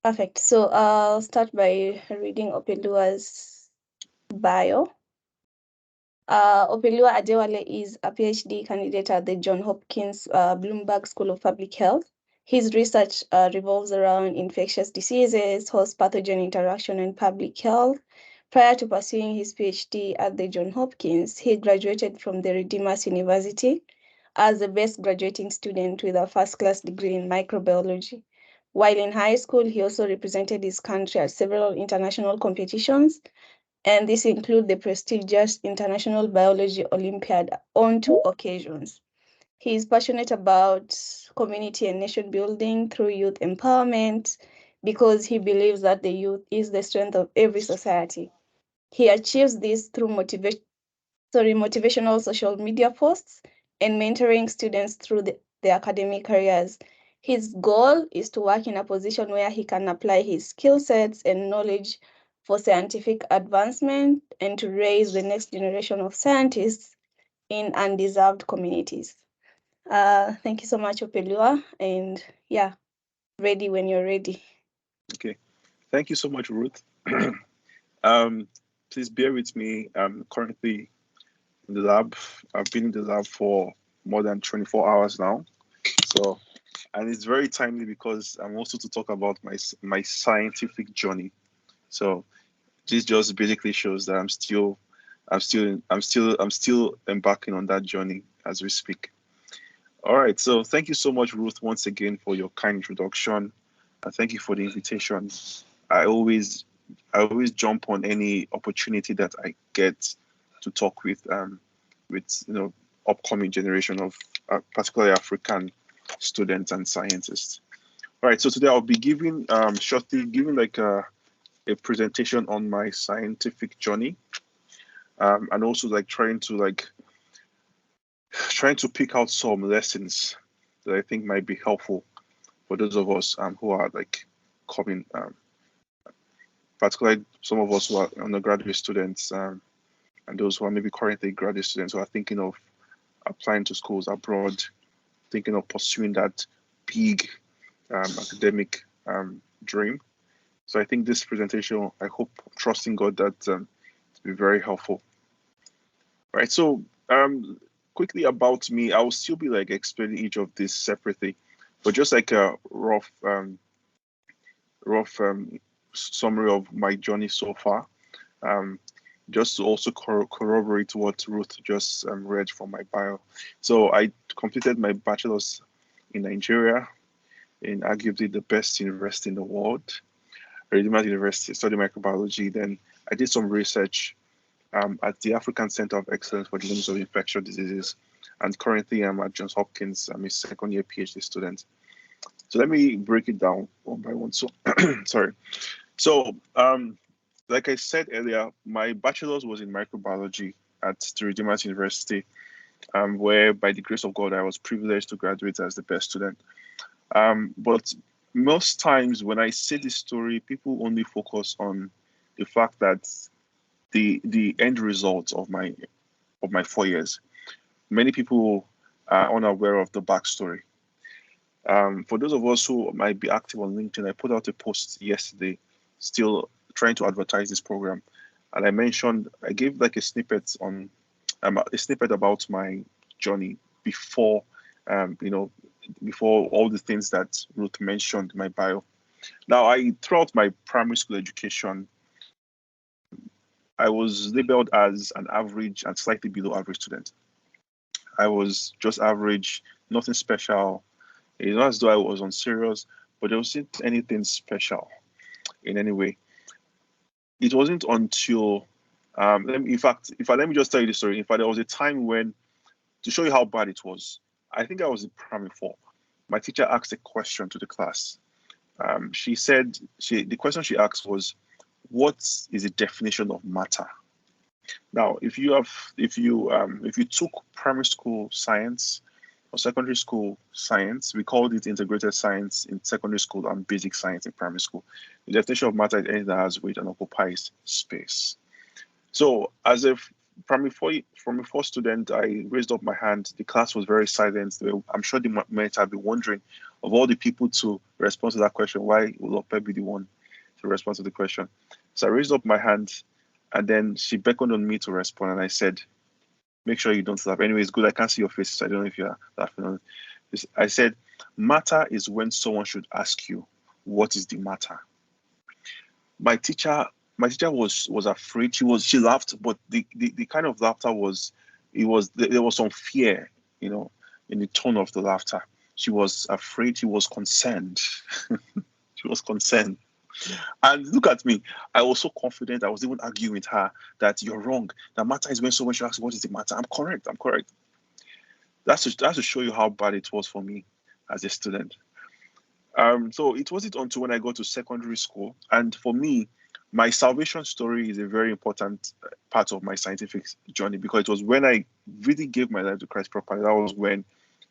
Perfect. So I'll start by reading Opeoluwa's bio. Opeoluwa Adewale is a PhD candidate at the Johns Hopkins Bloomberg School of Public Health. His research revolves around infectious diseases, host pathogen interaction, and public health. Prior to pursuing his PhD at the Johns Hopkins, he graduated from the Redeemers University as the best graduating student with a first-class degree in microbiology. While in high school, he also represented his country at several international competitions, and this include the prestigious International Biology Olympiad on 2 occasions. He is passionate about community and nation building through youth empowerment because he believes that the youth is the strength of every society. He achieves this through motivational social media posts and mentoring students through their academic careers. His goal is to work in a position where he can apply his skill sets and knowledge for scientific advancement and to raise the next generation of scientists in undeserved communities. Thank you so much, Opeoluwa, and yeah, ready when you're ready. Okay. Thank you so much, Ruth. Please bear with me. I'm currently in the lab. I've been in the lab for more than 24 hours now. So, and it's very timely because I'm also to talk about my scientific journey. So, this just basically shows that I'm still embarking on that journey as we speak. All right. So, thank you so much, Ruth, once again for your kind introduction. And thank you for the invitation. I always jump on any opportunity that I get to talk with upcoming generation of particularly African students and scientists. All right, so today I'll be giving like a presentation on my scientific journey, and also like trying to pick out some lessons that I think might be helpful for those of us who are like coming, particularly some of us who are undergraduate students, and those who are maybe currently graduate students who are thinking of applying to schools abroad, thinking of pursuing that big academic dream. So I think this presentation, I hope, trusting God, that to be very helpful. All right. So quickly about me, I will still be like explaining each of these separately, but just like a rough summary of my journey so far. Just to also corroborate what Ruth just read from my bio. So I completed my bachelor's in Nigeria, in arguably the best university in the world, Redeemers University, studied microbiology. Then I did some research at the African Center of Excellence for the Disease of Infectious Diseases, and currently I'm at Johns Hopkins. I'm a second-year PhD student. So let me break it down one by one. So, sorry. So, like I said earlier, my bachelor's was in microbiology at the Redeemers University, where by the grace of God, I was privileged to graduate as the best student. But most times when I say this story, people only focus on the fact that the end result of my 4 years. Many people are unaware of the backstory. For those of us who might be active on LinkedIn, I put out a post yesterday, still trying to advertise this program, and I gave like a snippet about my journey before, before all the things that Ruth mentioned in my bio. Now, throughout my primary school education, I was labeled as an average and slightly below average student. I was just average, nothing special. It's not as though I was unserious, but there wasn't anything special in any way. It wasn't until, let me just tell you the story. In fact, there was a time when, to show you how bad it was, I think I was in primary 4. My teacher asked a question to the class. She said, the question she asked was, what is the definition of matter? Now, if you took primary school science or secondary school science, we called it integrated science in secondary school and basic science in primary school. The definition of matter is anything that has weight and occupies space. So, as a from a four student, I raised up my hand. The class was very silent. I'm sure they might have been wondering, of all the people to respond to that question, why will Ope be the one to respond to the question? So I raised up my hand, and then she beckoned on me to respond, and I said, "Make sure you don't laugh." Anyway, it's good. I can't see your faces. I don't know if you're laughing on it. I said, "Matter is when someone should ask you, what is the matter?" My teacher, my teacher was afraid. She laughed, but the kind of laughter was, there was some fear, in the tone of the laughter. She was afraid. She was concerned. She was concerned. And look at me. I was so confident. I was even arguing with her that you're wrong. The matter is when someone should ask, what is the matter? I'm correct. I'm correct. That's to show you how bad it was for me as a student. So it wasn't until when I got to secondary school, and for me, my salvation story is a very important part of my scientific journey, because it was when I really gave my life to Christ properly. That was when,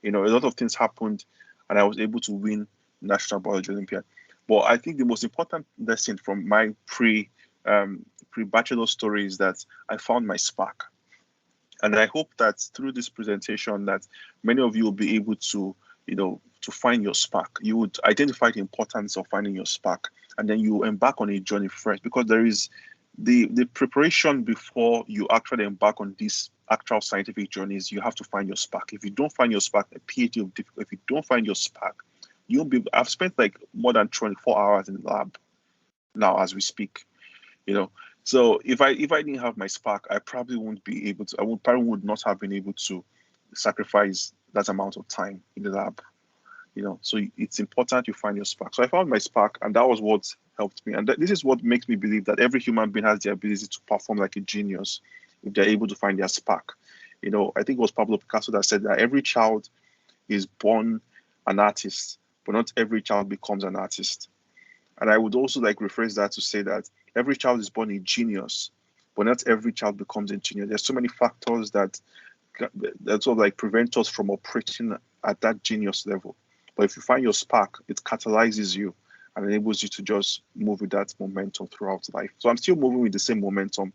a lot of things happened, and I was able to win National Biology Olympiad. But I think the most important lesson from my pre-bachelor story is that I found my spark. And I hope that through this presentation that many of you will be able to, to find your spark. You would identify the importance of finding your spark, and then you embark on a journey first, because there is the preparation before you actually embark on these actual scientific journeys. You have to find your spark. If you don't find your spark, a PhD will be difficult. If you don't find your spark, you'll be. I've spent like more than 24 hours in the lab now as we speak. So if I didn't have my spark, I probably wouldn't be able to. Probably would not have been able to sacrifice that amount of time in the lab. So it's important you find your spark. So I found my spark, and that was what helped me. And this is what makes me believe that every human being has the ability to perform like a genius if they're able to find their spark. I think it was Pablo Picasso that said that every child is born an artist, but not every child becomes an artist. And I would also like rephrase that to say that every child is born a genius, but not every child becomes a genius. There's so many factors that sort of like prevent us from operating at that genius level. But if you find your spark, it catalyzes you and enables you to just move with that momentum throughout life. So I'm still moving with the same momentum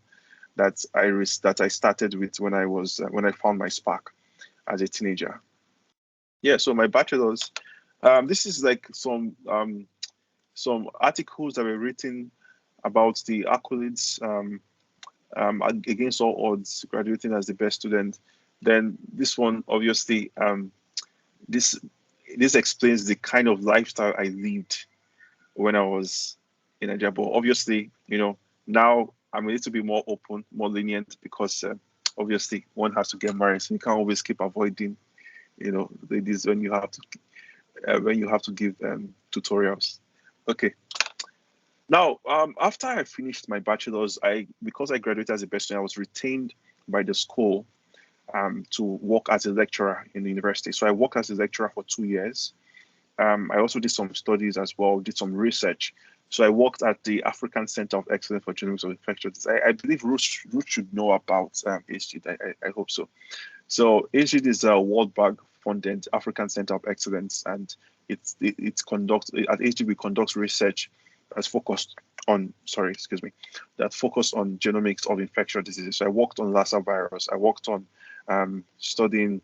that I started with when I found my spark as a teenager. Yeah. So my bachelor's, this is like some articles that were written about the accolades against all odds, graduating as the best student. Then this one, obviously, this explains the kind of lifestyle I lived when I was in Nigeria. But obviously, now I'm a little bit more open, more lenient, because obviously one has to get married, so you can't always keep avoiding, ladies when you have to give tutorials. Okay. Now, after I finished my bachelor's, because I graduated as a best student, I was retained by the school to work as a lecturer in the university. So I worked as a lecturer for 2 years. I also did some studies as well, did some research. So I worked at the African Center of Excellence for Genomics of Infectious Disease. I believe Ruth should know about HGD. I hope so. So HGD is a World Bank funded African Center of Excellence, and it conducts at HGD we conduct research that's focused on genomics of infectious diseases. So I worked on Lassa virus. I worked on studying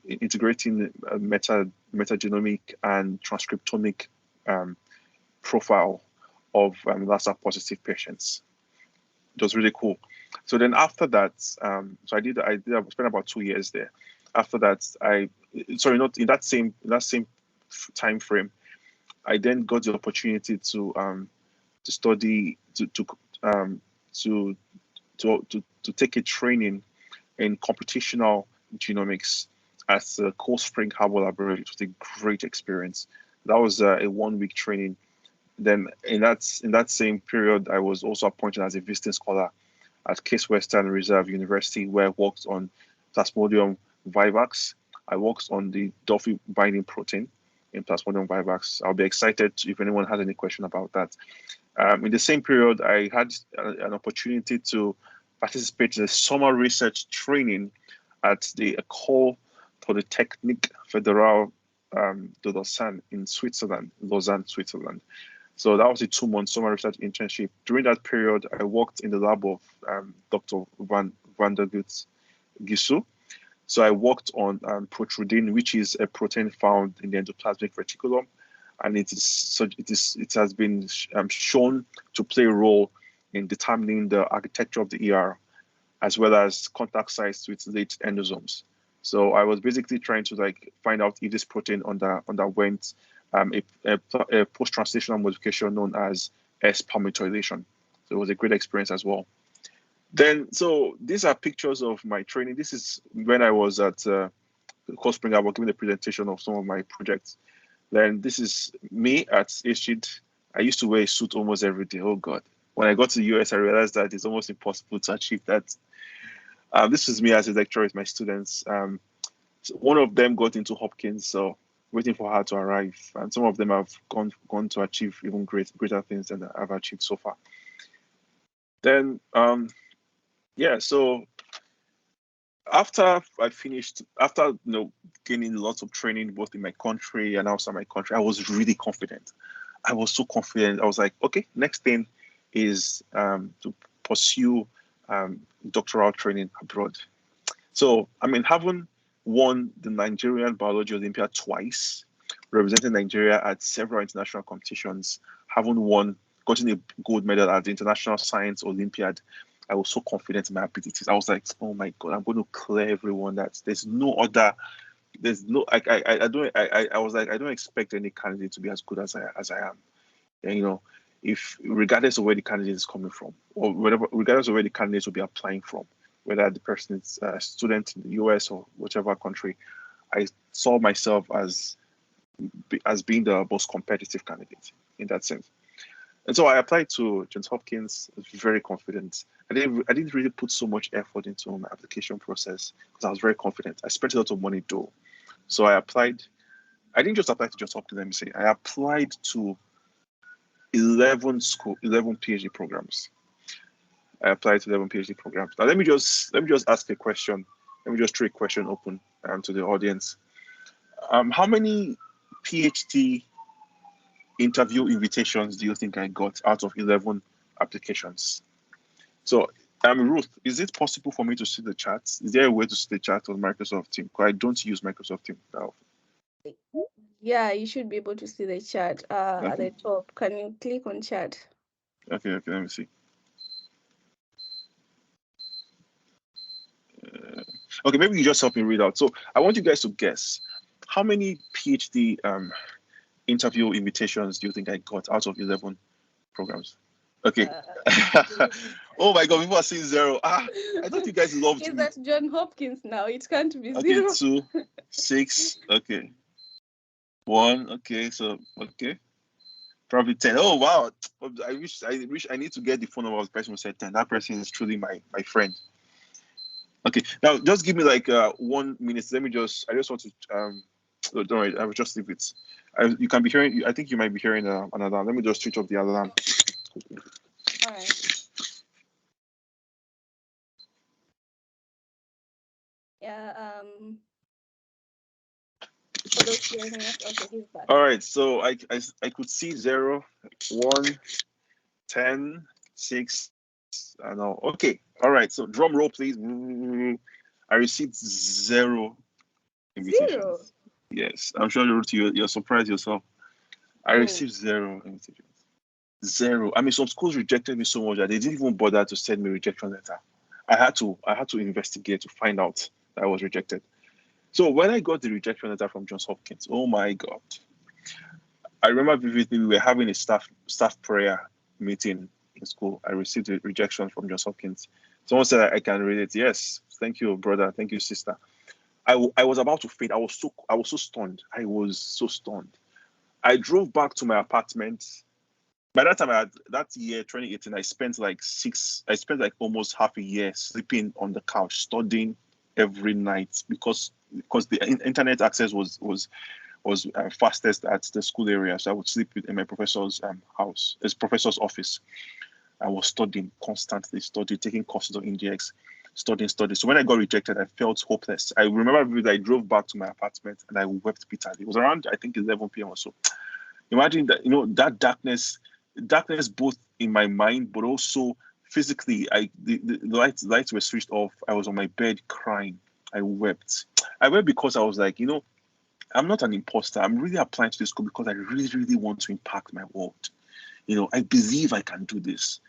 integrating metagenomic and transcriptomic profile of Lassa positive patients. It was really cool. So then after that, so I spent about 2 years there. After that, not in that same time frame, I then got the opportunity to study to take a training in computational genomics at the Cold Spring Harbor Laboratory. It was a great experience. That was a 1-week training. Then in that same period, I was also appointed as a visiting scholar at Case Western Reserve University, where I worked on Plasmodium vivax. I worked on the Duffy binding protein in Plasmodium vivax. I'll be excited if anyone has any question about that. In the same period, I had an opportunity to participate in a summer research training at the École Polytechnique Fédérale de Lausanne in Lausanne, Switzerland. So that was a 2-month summer research internship. During that period, I worked in the lab of Dr. Van Vanderbilt, GISU. So I worked on protrudin, which is a protein found in the endoplasmic reticulum, and it has been shown to play a role in determining the architecture of the ER, as well as contact sites with late endosomes. So I was basically trying to find out if this protein underwent a post-translational modification known as S-palmitoylation. So it was a great experience as well. Then, so these are pictures of my training. This is when I was at Cold Spring Harbor giving a presentation of some of my projects. Then this is me at HG. I used to wear a suit almost every day. Oh God. When I got to the US, I realized that it's almost impossible to achieve that. This is me as a lecturer with my students. So one of them got into Hopkins, so waiting for her to arrive. And some of them have gone to achieve even greater things than I've achieved so far. Then, yeah, so after I finished, after gaining lots of training both in my country and outside my country, I was really confident. I was so confident. I was like, okay, next thing is to pursue doctoral training abroad. So, I mean, having won the Nigerian Biology Olympiad twice, representing Nigeria at several international competitions, having gotten a gold medal at the International Science Olympiad, I was so confident in my abilities. I was like, oh my God, I'm going to clear everyone. That I was like, I don't expect any candidate to be as good as I am. And, if regardless of where the candidate is coming from, or regardless of where the candidates will be applying from, whether the person is a student in the US or whichever country, I saw myself as being the most competitive candidate in that sense. And so I applied to Johns Hopkins. I was very confident. I didn't really put so much effort into my application process because I was very confident. I spent a lot of money though. So I applied. I didn't just apply to Johns Hopkins, let me say. I applied to 11 PhD programs. I applied to 11 PhD programs. Now let me just ask a question. Let me just throw a question open to the audience. How many PhD interview invitations do you think I got out of 11 applications? So, Ruth, is it possible for me to see the chat? Is there a way to see the chat on Microsoft Teams? Because I don't use Microsoft Teams now. Yeah, you should be able to see the chat at the top. Can you click on chat? Okay, let me see. Okay, maybe you just help me read out. So I want you guys to guess how many PhD interview invitations do you think I got out of 11 programs? Okay. Oh my God, people are saying 0. I thought you guys loved me. That's Johns Hopkins now. It can't be 0. Okay, 2, 6. Okay. 1. Okay, so okay. Probably 10. Oh wow. I wish I need to get the phone number of the person who said 10. That person is truly my friend. Okay, now just give me like 1 minute. I just want to don't worry, I will just leave it. You can be hearing, I think you might be hearing an alarm. Let me just switch off the alarm. All right. Yeah, for those hearing us, okay, he's back. All right, so I could see 0, 1, 10, 6. I know. Okay, all right. So drum roll, please. I received 0 invitations. 0? Yes, I'm sure you're surprised yourself. I received 0 invitations. 0. I mean, some schools rejected me so much that they didn't even bother to send me a rejection letter. I had to investigate to find out that I was rejected. So when I got the rejection letter from Johns Hopkins, oh my God. I remember vividly we were having a staff prayer meeting in school. I received a rejection from Johns Hopkins. Someone said I can read it. Yes, thank you, brother. Thank you, sister. I was about to faint. I was so stunned. I was so stunned. I drove back to my apartment. By that time, that year, 2018, I spent like almost half a year sleeping on the couch, studying every night because the internet access was fastest at the school area. So I would sleep in my professor's house, his professor's office. I was studying constantly, taking courses of NGX, studying. So when I got rejected, I felt hopeless. I remember I drove back to my apartment and I wept bitterly. It was around, I think, 11 p.m. or so. Imagine that, that darkness both in my mind, but also physically, the lights were switched off. I was on my bed crying. I wept. I wept because I was like, I'm not an imposter. I'm really applying to this school because I really, really want to impact my world. I believe I can do this.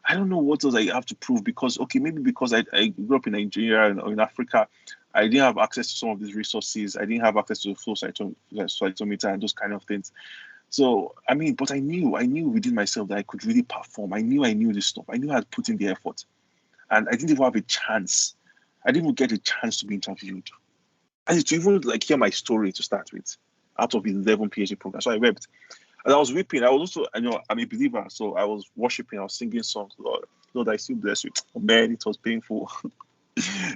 I don't know what else I have to prove because, okay, maybe because I grew up in Nigeria or in Africa, I didn't have access to some of these resources. I didn't have access to the flow cytometer and those kind of things. So, but I knew within myself that I could really perform. I knew this stuff. I knew I had put in the effort. And I didn't even have a chance. I didn't even get a chance to be interviewed. And to even hear my story to start with, out of 11 PhD programs. So I wept. And I was weeping. I was also, I'm a believer. So I was worshiping. I was singing songs. Lord, I still bless you. Oh, man, it was painful.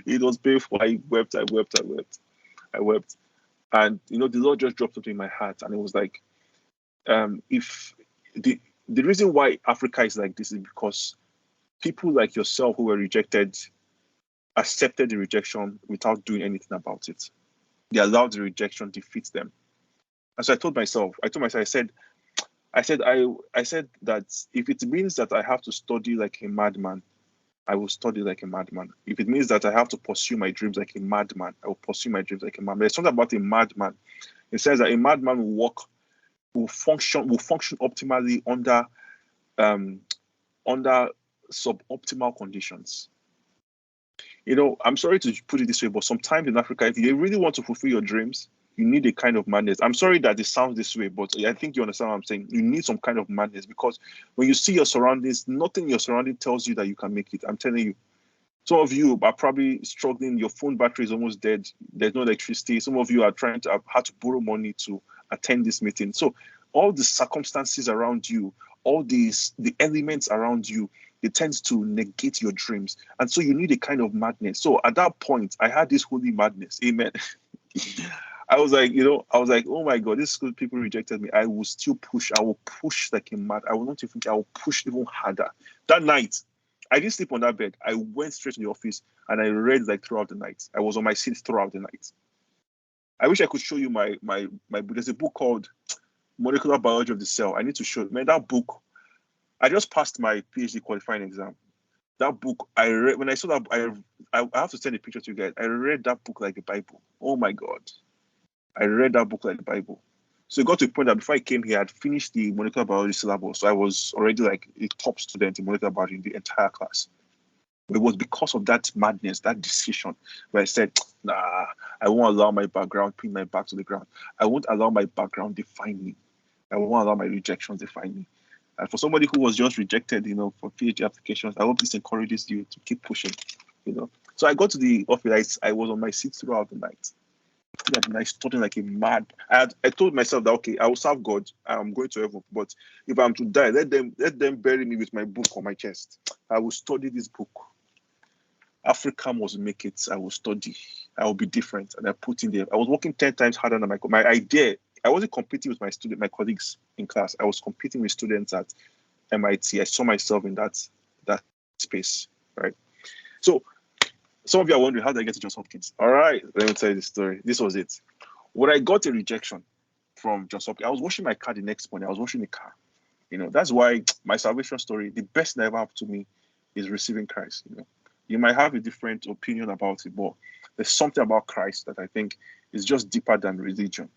It was painful. I wept. And, the Lord just dropped something in my heart. And it was like, if the reason why Africa is like this is because people like yourself who were rejected accepted the rejection without doing anything about it. They allowed the rejection defeat them. And so I told myself, I said that if it means that I have to study like a madman, I will study like a madman. If it means that I have to pursue my dreams like a madman, I will pursue my dreams like a madman. There's something about a madman. It says that a madman will function optimally under suboptimal conditions. I'm sorry to put it this way, but sometimes in Africa, if you really want to fulfill your dreams, you need a kind of madness. I'm sorry that it sounds this way, but I think you understand what I'm saying. You need some kind of madness because when you see your surroundings, nothing in your surrounding tells you that you can make it. I'm telling you. Some of you are probably struggling. Your phone battery is almost dead. There's no electricity. Some of you are trying to have to borrow money to attend this meeting. So all the circumstances around you, all the elements around you, it tends to negate your dreams. And so you need a kind of madness. So at that point, I had this holy madness. Amen. I was like, oh my God, this school people rejected me. I will still push. I will push like a mad. I will not even think. I will push even harder. That night, I didn't sleep on that bed. I went straight to the office and I read throughout the night. I was on my seat throughout the night. I wish I could show you my book. There's a book called Molecular Biology of the Cell. I need to show you. Man, that book, I just passed my PhD qualifying exam. That book, I read, when I saw that, I have to send a picture to you guys. I read that book like a Bible. Oh my God. I read that book like the Bible. So it got to a point that before I came here, I'd finished the molecular biology syllabus. So I was already like a top student in molecular biology in the entire class. But it was because of that madness, that decision, where I said, nah, I won't allow my background pin my back to the ground. I won't allow my background define me. I won't allow my rejections define me. And for somebody who was just rejected, for PhD applications, I hope this encourages you to keep pushing, So I got to the office. I was on my seat throughout the night. And I studied like a mad. I told myself that okay, I will serve God. I'm going to heaven. But if I'm to die, let them bury me with my book on my chest. I will study this book. Africa must make it. I will study. I will be different. And I put in there. I was working 10 times harder than my idea. I wasn't competing with my colleagues in class. I was competing with students at MIT. I saw myself in that space, right? So some of you are wondering, how did I get to Johns Hopkins? All right, let me tell you the story. This was it. When I got a rejection from Johns Hopkins, I was washing my car the next morning. I was washing the car. That's why my salvation story, the best that ever happened to me is receiving Christ. You might have a different opinion about it, but there's something about Christ that I think is just deeper than religion.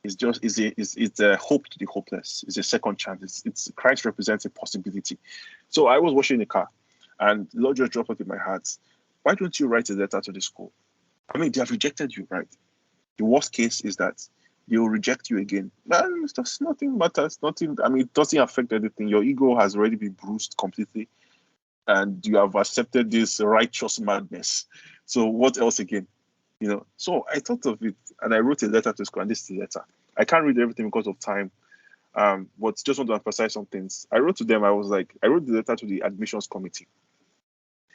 It's a hope to the hopeless. It's a second chance. It's Christ represents a possibility. So I was washing the car, and the Lord just dropped it in my heart. Why don't you write a letter to the school? They have rejected you, right? The worst case is that they will reject you again. Man, nothing matters. Nothing. It doesn't affect anything. Your ego has already been bruised completely, and you have accepted this righteous madness. So what else again? So I thought of it and I wrote a letter to school, and this is the letter. I can't read everything because of time, but just want to emphasize some things. I wrote to them. I wrote the letter to the admissions committee.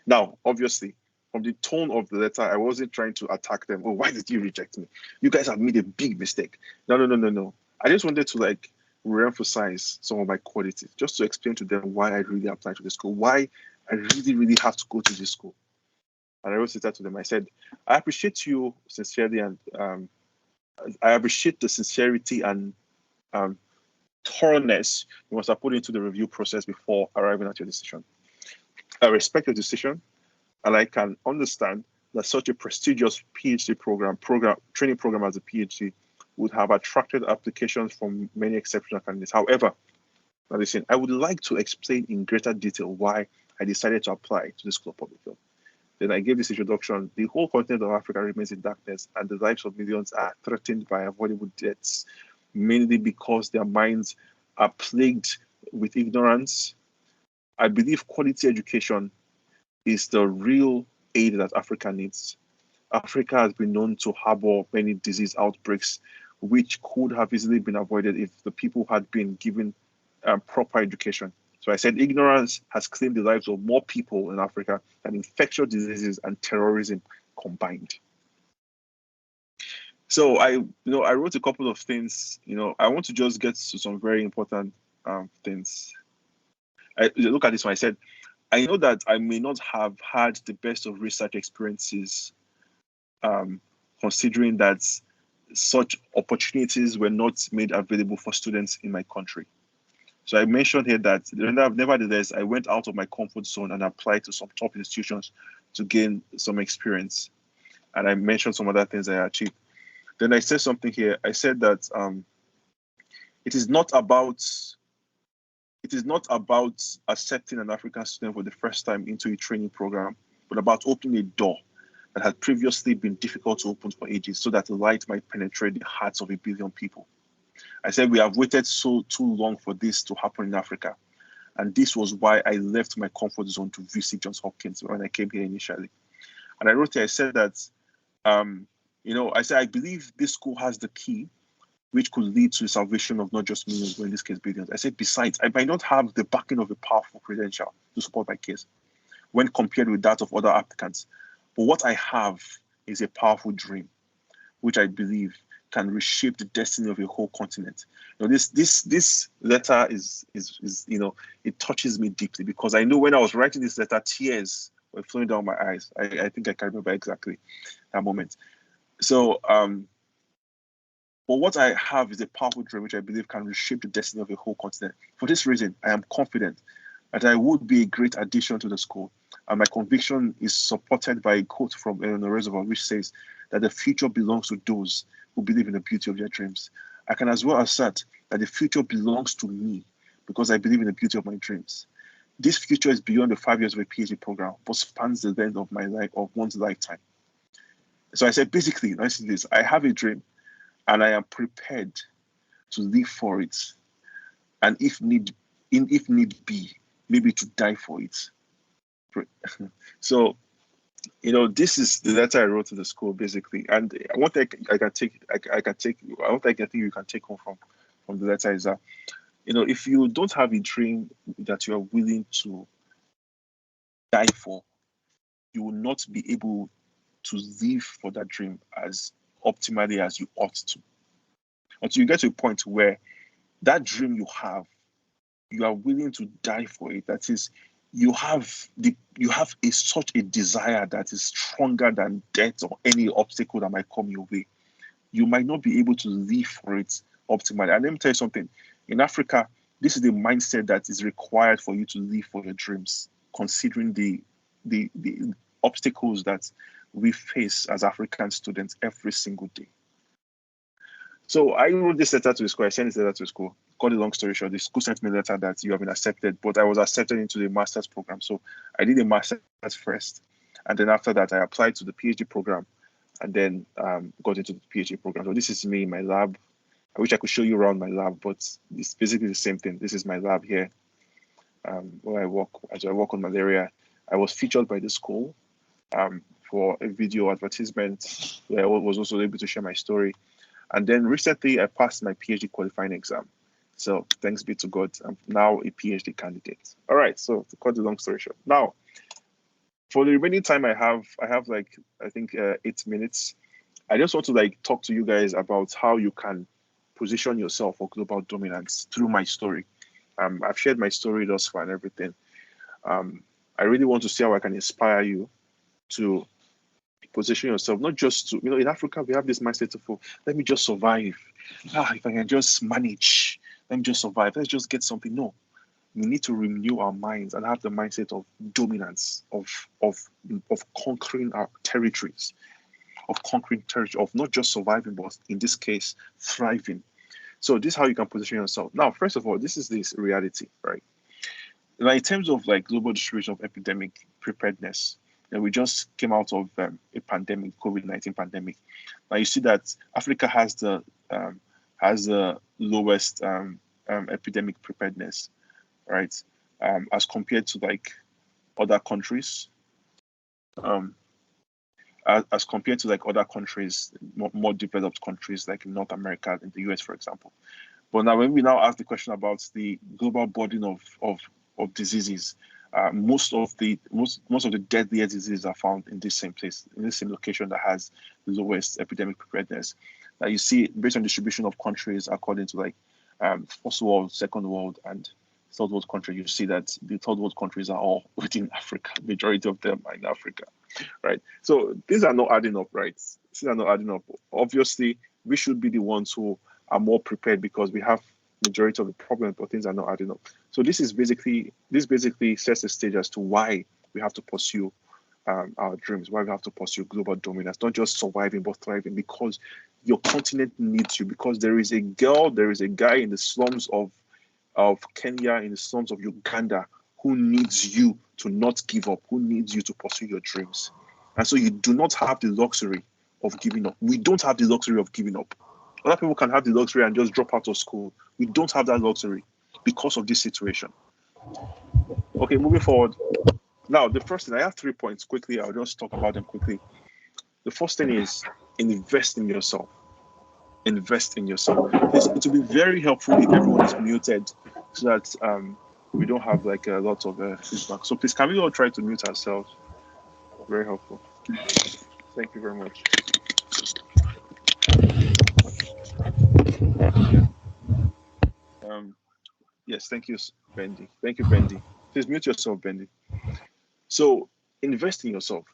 Now, obviously, from the tone of the letter, I wasn't trying to attack them. Oh, why did you reject me? You guys have made a big mistake. No. I just wanted to re-emphasize some of my qualities, just to explain to them why I really applied to the school, why I really, really have to go to this school. And I wrote it to them. I said, I appreciate you sincerely, and I appreciate the sincerity and thoroughness you must have put into the review process before arriving at your decision. I respect your decision, and I can understand that such a prestigious PhD training program as a PhD would have attracted applications from many exceptional candidates. However, now listen, I would like to explain in greater detail why I decided to apply to the School of Public Health. Then I gave this introduction. The whole continent of Africa remains in darkness, and the lives of millions are threatened by avoidable deaths, mainly because their minds are plagued with ignorance. I believe quality education is the real aid that Africa needs. Africa has been known to harbor many disease outbreaks, which could have easily been avoided if the people had been given proper education. So I said ignorance has claimed the lives of more people in Africa than infectious diseases and terrorism combined. So I wrote a couple of things. I want to just get to some very important things. I look at this one. I said, I know that I may not have had the best of research experiences, considering that such opportunities were not made available for students in my country. So I mentioned here that nevertheless, I went out of my comfort zone and applied to some top institutions to gain some experience. And I mentioned some other things I achieved. Then I said something here. I said that it is not about accepting an African student for the first time into a training program, but about opening a door that had previously been difficult to open for ages so that the light might penetrate the hearts of a billion people. I said we have waited too long for this to happen in Africa. And this was why I left my comfort zone to visit Johns Hopkins when I came here initially. And I wrote here, I said that, I said, I believe this school has the key which could lead to the salvation of not just millions, but in this case, billions. I said, besides, I might not have the backing of a powerful credential to support my case when compared with that of other applicants. But what I have is a powerful dream, which I believe can reshape the destiny of a whole continent. This letter is it touches me deeply because I know when I was writing this letter, tears were flowing down my eyes. I think I can remember exactly that moment. So, but what I have is a powerful dream which I believe can reshape the destiny of a whole continent. For this reason, I am confident that I would be a great addition to the school. And my conviction is supported by a quote from Eleanor Roosevelt, which says that the future belongs to those who believe in the beauty of their dreams. I can as well assert that the future belongs to me because I believe in the beauty of my dreams. This future is beyond the 5 years of a PhD program, but spans the length of my life, of one's lifetime. So I said, basically, listen to this. I have a dream, and I am prepared to live for it, and if need be, maybe to die for it. So, this is the letter I wrote to the school, basically. And one thing I can take you can take home from the letter is that, if you don't have a dream that you are willing to die for, you will not be able to live for that dream as optimally as you ought to. Until you get to a point where that dream you are willing to die for it. That is, you have such a desire that is stronger than death or any obstacle that might come your way. You might not be able to live for it optimally. And let me tell you something. In Africa, this is the mindset that is required for you to live for your dreams, considering the obstacles that we face as African students every single day. So I wrote this letter to the school. I sent this letter to the school. Cut a long story short, the school sent me a letter that you have been accepted, but I was accepted into the master's program. So I did a master's first. And then after that, I applied to the PhD program and then got into the PhD program. So this is me in my lab. I wish I could show you around my lab, but it's basically the same thing. This is my lab here where I work on malaria. I was featured by the school for a video advertisement where I was also able to share my story. And then recently, I passed my PhD qualifying exam. So thanks be to God, I'm now a PhD candidate. All right, so to cut the long story short. Now, for the remaining time I have like, I think 8 minutes. I just want to talk to you guys about how you can position yourself for global dominance through my story. I've shared my story thus far and everything. I really want to see how I can inspire you to position yourself, not just to, in Africa, we have this mindset of, let me just survive. If I can just manage, let me just survive. Let's just get something. No, we need to renew our minds and have the mindset of dominance, of conquering our territories, of not just surviving, but in this case, thriving. So this is how you can position yourself. Now, first of all, this is this reality, right? Now, in terms of like global distribution of epidemic preparedness, we just came out of a pandemic, COVID-19 pandemic. Now you see that Africa has the lowest epidemic preparedness, right? As compared to like other countries, um, as compared to like other countries, more developed countries like in North America, in the US, for example. But now, when we now ask the question about the global burden of diseases, most of the deadliest diseases are found in this same place, in this same location that has the lowest epidemic preparedness. Now you see, based on distribution of countries according to like first world, second world, and third world country, you see that the third world countries are all within Africa. Majority of them are in Africa, right? So these are not adding up, right? These are not adding up. Obviously, we should be the ones who are more prepared because we have majority of the problems, but things are not adding up. So this basically sets the stage as to why we have to pursue our dreams, why we have to pursue global dominance, not just surviving but thriving, because your continent needs you. Because there is a guy in the slums of Kenya, in the slums of Uganda, who needs you to not give up, who needs you to pursue your dreams. And so you do not have the luxury of giving up. We don't have the luxury of giving up. Other people can have the luxury and just drop out of school. We don't have that luxury because of this situation. Okay, moving forward. Now, the first thing, I have 3 points quickly. I'll just talk about them quickly. The first thing is invest in yourself. Invest in yourself. Please, it will be very helpful if everyone is muted so that we don't have like a lot of feedback. So please, can we all try to mute ourselves? Very helpful. Thank you very much. Yes, thank you, Bendy. Thank you, Bendy. Please mute yourself, Bendy. So invest in yourself.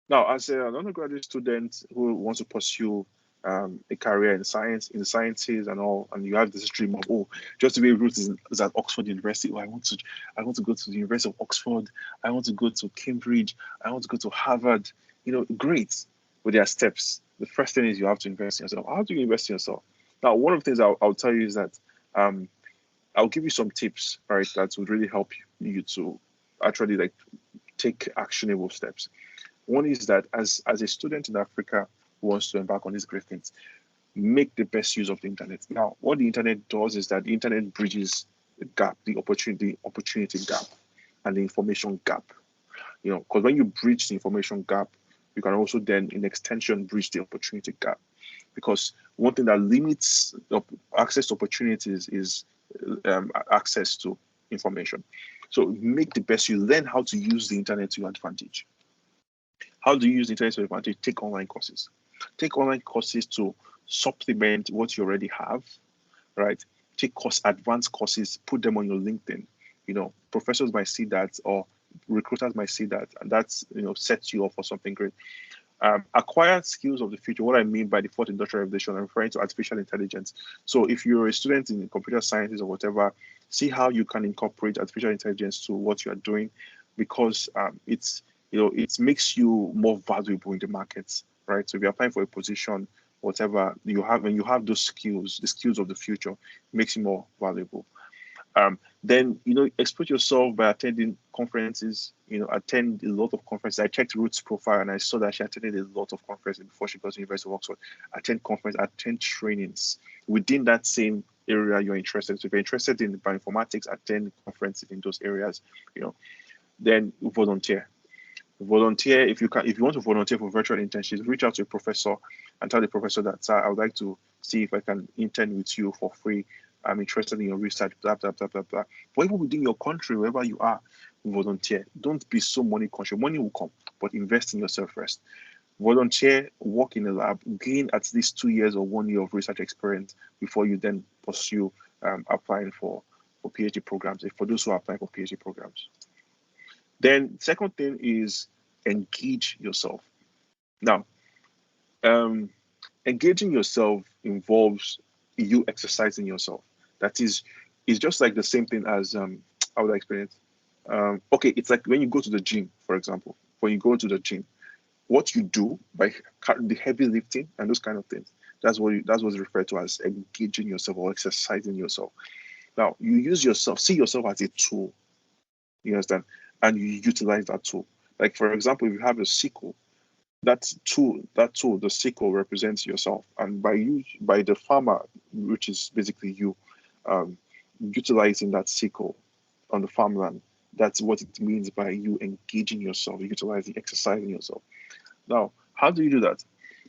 Now, as an undergraduate student who wants to pursue a career in science, in the sciences and all, and you have this dream of, oh, just to be able to is at Oxford University. Oh, I want to go to the University of Oxford. I want to go to Cambridge. I want to go to Harvard. Great. But there are steps. The first thing is you have to invest in yourself. How do you invest in yourself? Now, one of the things I'll tell you is that I'll give you some tips, right, that would really help you to actually like take actionable steps. One is that as a student in Africa who wants to embark on these great things, make the best use of the internet. Now, what the internet does is that the internet bridges the gap, the opportunity gap, and the information gap. Because when you bridge the information gap, you can also then, in extension, bridge the opportunity gap. Because one thing that limits access to opportunities is access to information. So make the best. You learn how to use the internet to your advantage. How do you use the internet to your advantage? Take online courses. Take online courses to supplement what you already have, right? Take advanced courses, put them on your LinkedIn. Professors might see that, or recruiters might see that, and that's sets you up for something great. Acquired skills of the future. What I mean by the fourth industrial revolution, I'm referring to artificial intelligence. So if you're a student in computer sciences or whatever, see how you can incorporate artificial intelligence to what you are doing, because it makes you more valuable in the markets, right? So if you're applying for a position, whatever you have, when you have those skills, the skills of the future, it makes you more valuable. Then expose yourself by attending conferences. Attend a lot of conferences. I checked Ruth's profile and I saw that she attended a lot of conferences before she got to the University of Oxford. Attend conferences, attend trainings within that same area you're interested in. So if you're interested in bioinformatics, attend conferences in those areas. Then volunteer. If you want to volunteer for virtual internships, reach out to a professor and tell the professor that, sir, I would like to see if I can intern with you for free. I'm interested in your research, blah, blah, blah, blah, blah. But even within your country, wherever you are, volunteer. Don't be so money conscious. Money will come, but invest in yourself first. Volunteer, work in a lab, gain at least 2 years or 1 year of research experience before you then pursue applying for PhD programs, for those who are applying for PhD programs. Then second thing is engage yourself. Now, engaging yourself involves you exercising yourself. That is, It's just like the same thing as how would I explain it? Okay, it's like when you go to the gym, for example. When you go to the gym, what you do by the heavy lifting and those kind of things, that's what's referred to as engaging yourself or exercising yourself. Now you use yourself, see yourself as a tool. You understand? And you utilize that tool. Like for example, if you have a sickle, that tool, the sickle represents yourself, and by the farmer, which is basically you, um, utilizing that sickle on the farmland. That's what it means by you engaging yourself, utilizing, exercising yourself. Now, how do you do that?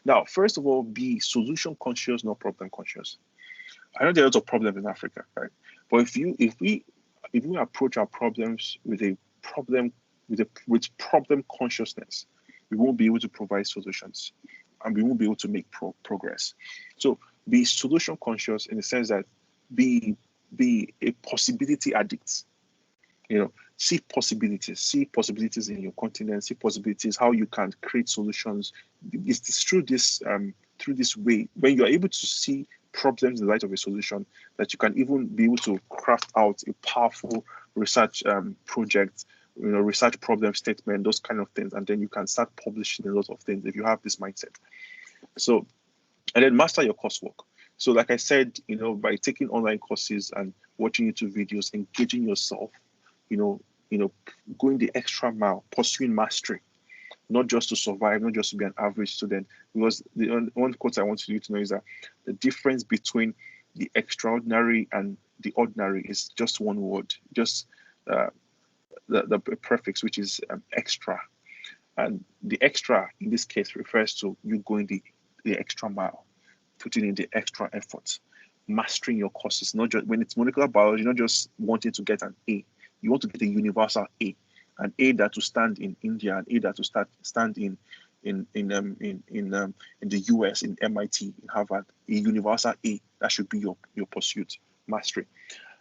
Now, first of all, be solution conscious, not problem conscious. I know there are lots of problems in Africa, right? But if we approach our problems with a problem with problem consciousness, we won't be able to provide solutions, and we won't be able to make progress. So be solution conscious in the sense that be be a possibility addict. See possibilities in your continent, see possibilities how you can create solutions. It's through this way, when you are able to see problems in the light of a solution, that you can even be able to craft out a powerful research project, research problem statement, those kind of things, and then you can start publishing a lot of things if you have this mindset. So, and then master your coursework. So like I said, by taking online courses and watching YouTube videos, engaging yourself, you know, going the extra mile, pursuing mastery, not just to survive, not just to be an average student. Because the one quote I want you to know is that the difference between the extraordinary and the ordinary is just one word, just the prefix, which is extra. And the extra in this case refers to you going the extra mile, putting in the extra effort, mastering your courses. Not just when it's molecular biology, not just wanting to get an A. You want to get a universal A, an A that will stand in India, an A that will stand in the US, in MIT, in Harvard. A universal A, that should be your pursuit, mastery.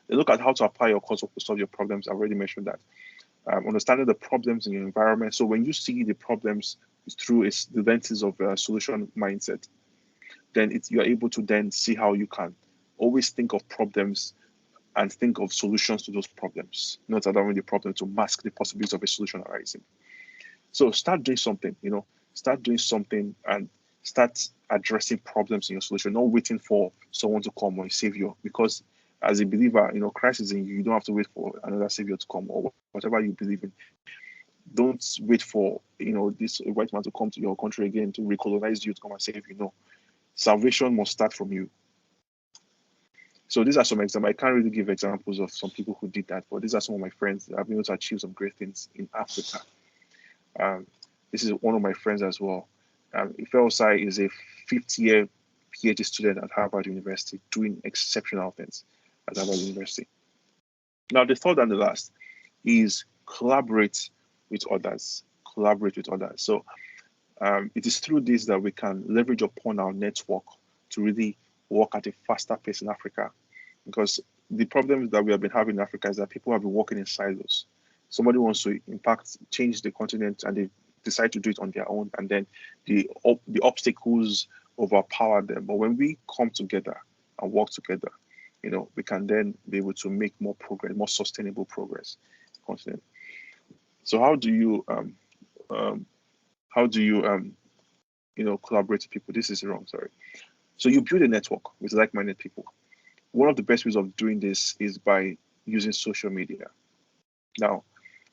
Look at how to apply your coursework to solve your problems. I've already mentioned that. Understanding the problems in your environment. So when you see the problems through the lenses of a solution mindset, then you're able to then see how you can always think of problems and think of solutions to those problems, not allowing the problem to mask the possibilities of a solution arising. So start doing something, start doing something and start addressing problems in your solution, not waiting for someone to come or a savior. Because as a believer, Christ is in you. You don't have to wait for another savior to come or whatever you believe in. Don't wait for, this white man to come to your country again to recolonize you, to come and save you. No. Salvation must start from you. So these are some examples. I can't really give examples of some people who did that, but these are some of my friends that have been able to achieve some great things in Africa. This is one of my friends as well. Ifeosai is a fifth-year PhD student at Harvard University, doing exceptional things at Harvard University. Now, the third and the last is collaborate with others. Collaborate with others. So it is through this that we can leverage upon our network to really work at a faster pace in Africa. Because the problems that we have been having in Africa is that people have been working in silos. Somebody wants to change the continent, and they decide to do it on their own, and then the obstacles overpower them. But when we come together and work together, we can then be able to make more progress, more sustainable progress in the continent. So how do you collaborate with people? This is wrong, sorry. So you build a network with like-minded people. One of the best ways of doing this is by using social media. Now,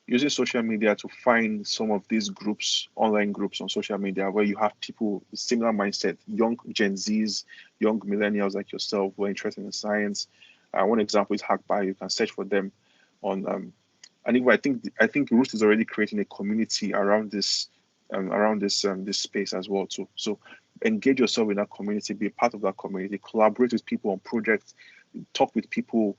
using social media to find some of these groups, online groups on social media, where you have people with similar mindset, young Gen Zs, young millennials like yourself who are interested in science. One example is HackBio. You can search for them on. And I think Ruth is already creating a community around this space as well too. So engage yourself in that community, be a part of that community, collaborate with people on projects, talk with people,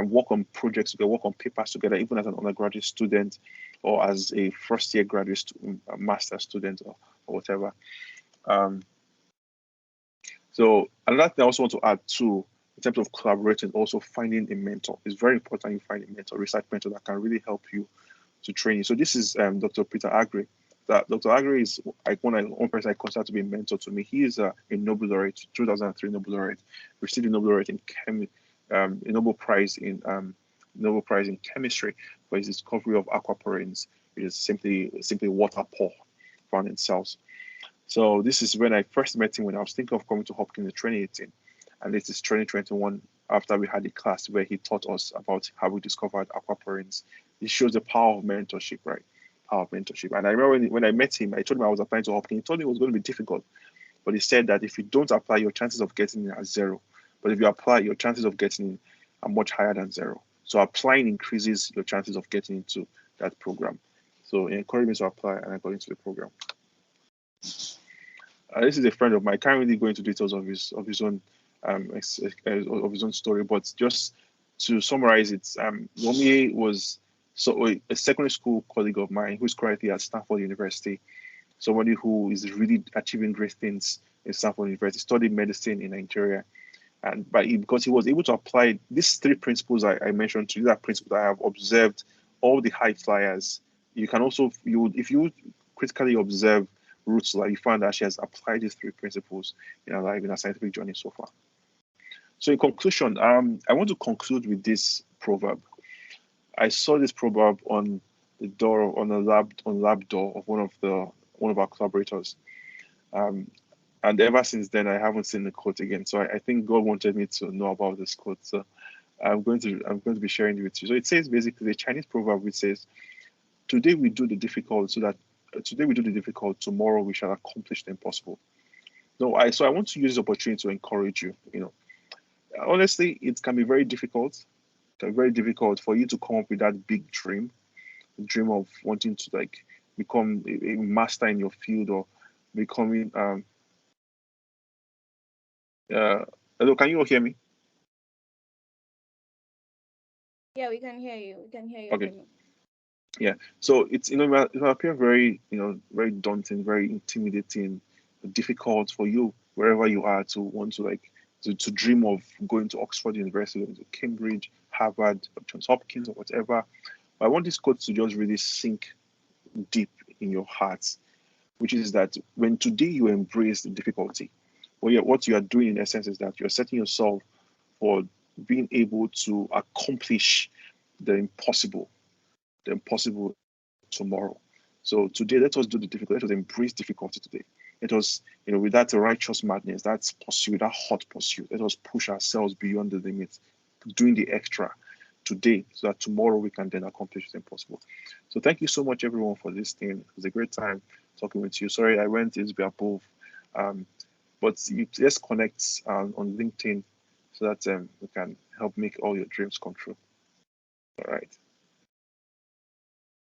work on projects together, work on papers together, even as an undergraduate student or as a first-year graduate student, a master's student or whatever. So another thing I also want to add too, in terms of collaborating, also finding a mentor. It's very important you find a mentor, research mentor that can really help you to train you. So this is Dr. Peter Agre. Dr. Agre is like one person I consider to be a mentor to me. He is a Nobel laureate, 2003 Nobel laureate, received a Nobel laureate in a Nobel Prize in chemistry for his discovery of aquaporins, which is simply water pore found in cells. So this is when I first met him, when I was thinking of coming to Hopkins in 2018, and this is 2021, after we had a class where he taught us about how we discovered aquaporins. It shows the power of mentorship, right? Power of mentorship. And I remember when I met him, I told him I was applying to Hopkins. He told me it was going to be difficult, but he said that if you don't apply, your chances of getting in are zero. But if you apply, your chances of getting in are much higher than zero. So applying increases your chances of getting into that program. So he encouraged me to apply, and I got into the program. This is a friend of mine. I can't really go into details of his own story, but just to summarize it, Womie was a secondary school colleague of mine who's currently at Stanford University. Somebody who is really achieving great things in Stanford University, studied medicine in Nigeria, and because he was able to apply these three principles I mentioned to you, that principle I have observed all the high flyers. You can also if you critically observe Ruth's life, you find that she has applied these three principles in her life, in her scientific journey so far. So in conclusion, I want to conclude with this proverb. I saw this proverb on the door, on the lab door of one of our collaborators, and ever since then I haven't seen the quote again. So I think God wanted me to know about this quote. So I'm going to be sharing it with you. So it says basically the Chinese proverb which says, "Today we do the difficult, tomorrow we shall accomplish the impossible." So I want to use this opportunity to encourage you. Honestly, it can be very difficult. Very difficult for you to come up with that big dream of wanting to become a master in your field, or becoming hello, can you all hear me? Yeah, we can hear you. Okay. Yeah. So it's it might appear very very daunting, very intimidating, difficult for you wherever you are to want to to dream of going to Oxford University, going to Cambridge, Harvard, or Johns Hopkins, or whatever. But I want this quote to just really sink deep in your hearts, which is that when today you embrace the difficulty, what you are doing in essence is that you're setting yourself for being able to accomplish the impossible tomorrow. So today, let us do the difficult. Let us embrace difficulty today. Let us, with that righteous madness, that pursuit, that hot pursuit, let us push ourselves beyond the limits, doing the extra today, so that tomorrow we can then accomplish the impossible. So thank you so much, everyone, for listening. It was a great time talking with you. Sorry, I went a bit above, but let's connect on LinkedIn so that we can help make all your dreams come true. All right.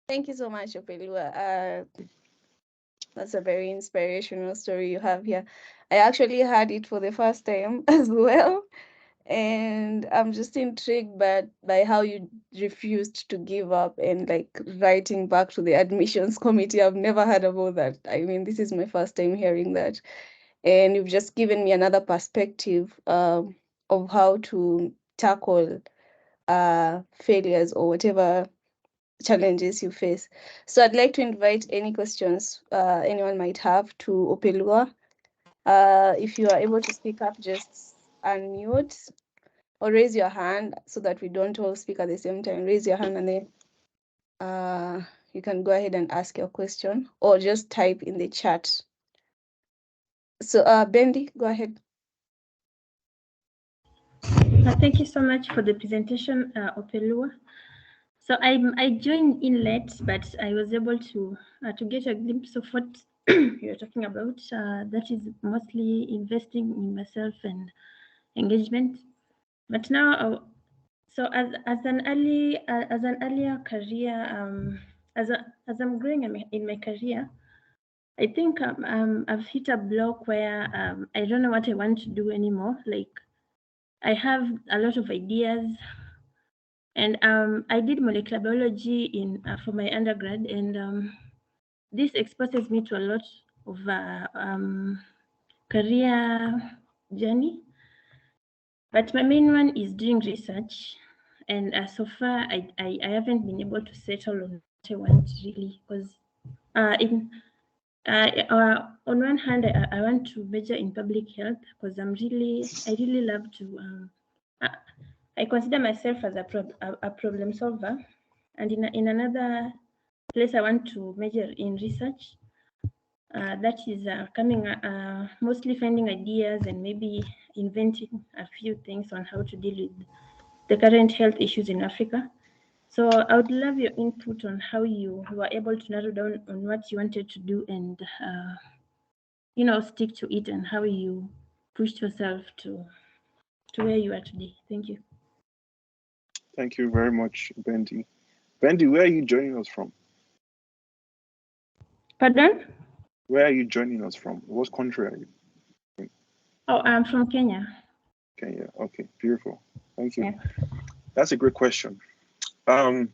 Thank you so much, Opeoluwa. That's a very inspirational story you have here. I actually heard it for the first time as well. And I'm just intrigued by how you refused to give up and writing back to the admissions committee. I've never heard about that. I mean, this is my first time hearing that. And you've just given me another perspective of how to tackle failures or whatever challenges you face. So I'd like to invite any questions anyone might have to Opeoluwa. If you are able to speak up, just unmute or raise your hand so that we don't all speak at the same time. Raise your hand and then you can go ahead and ask your question, or just type in the chat. So Bendy, go ahead. Thank you so much for the presentation, Opeoluwa. So I joined in late, but I was able to get a glimpse of what you're talking about. That is mostly investing in myself and engagement. But now, so as an earlier career, as I'm growing in my career, I think I've hit a block where I don't know what I want to do anymore. Like, I have a lot of ideas, and I did molecular biology for my undergrad, and this exposes me to a lot of career journey. But my main one is doing research, and so far I haven't been able to settle on what I want really, because on one hand I want to major in public health because I really love to I consider myself as a problem solver, and in another place I want to major in research. That is mostly finding ideas and maybe inventing a few things on how to deal with the current health issues in Africa. So I would love your input on how you were able to narrow down on what you wanted to do and stick to it, and how you pushed yourself to where you are today. Thank you. Thank you very much, Bendy. Bendy, where are you joining us from? Pardon? Where are you joining us from? What country are you? Oh, I'm from Kenya. Kenya. Okay, beautiful. Thank you. Yeah. That's a great question. What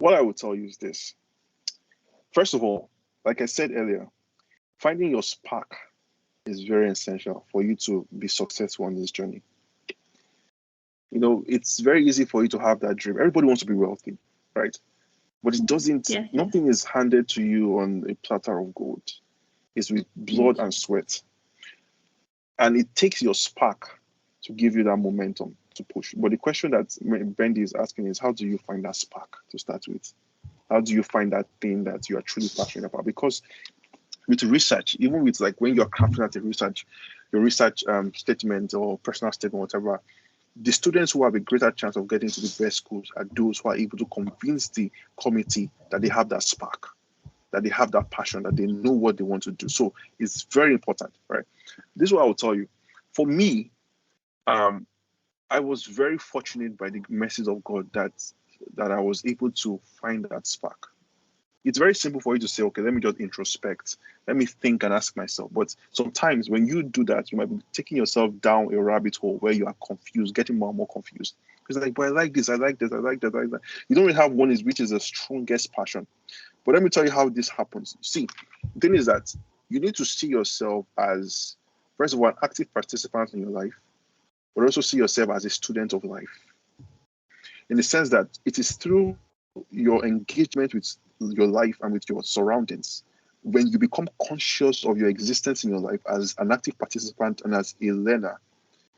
I would tell you is this. First of all, like I said earlier, finding your spark is very essential for you to be successful on this journey. It's very easy for you to have that dream. Everybody wants to be wealthy, right? But it doesn't, Yes. nothing is handed to you on a platter of gold. It's with blood and sweat. And it takes your spark to give you that momentum to push. But the question that Bendy is asking is, how do you find that spark to start with? How do you find that thing that you are truly passionate about? Because with research, even with like when you're crafting out your research statement or personal statement, whatever, the students who have a greater chance of getting to the best schools are those who are able to convince the committee that they have that spark, that they have that passion, that they know what they want to do. So it's very important, right? This is what I will tell you. For me, I was very fortunate by the mercies of God that I was able to find that spark. It's very simple for you to say, okay, let me just introspect. Let me think and ask myself. But sometimes when you do that, you might be taking yourself down a rabbit hole where you are confused, getting more and more confused. It's like, but I like this, I like this, I like that, I like that. You don't really have one which is the strongest passion. But let me tell you how this happens. See, the thing is that you need to see yourself as, first of all, an active participant in your life, but also see yourself as a student of life. In the sense that it is through your engagement with your life and with your surroundings, when you become conscious of your existence in your life as an active participant and as a learner,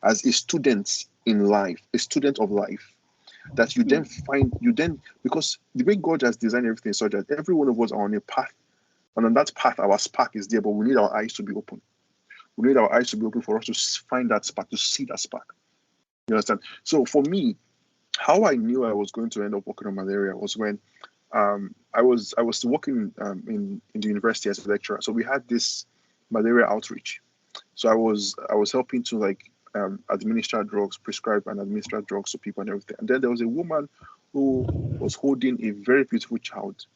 as a student in life, a student of life, that you then because the way God has designed everything is such that every one of us are on a path, and on that path our spark is there, but we need our eyes to be open. We need our eyes to be open for us to find that spark, to see that spark. You understand? So for me, how I knew I was going to end up working on malaria was when I was working in the university as a lecturer. So we had this malaria outreach. So I was helping to administer drugs, prescribe and administer drugs to people and everything. And then there was a woman who was holding a very beautiful child.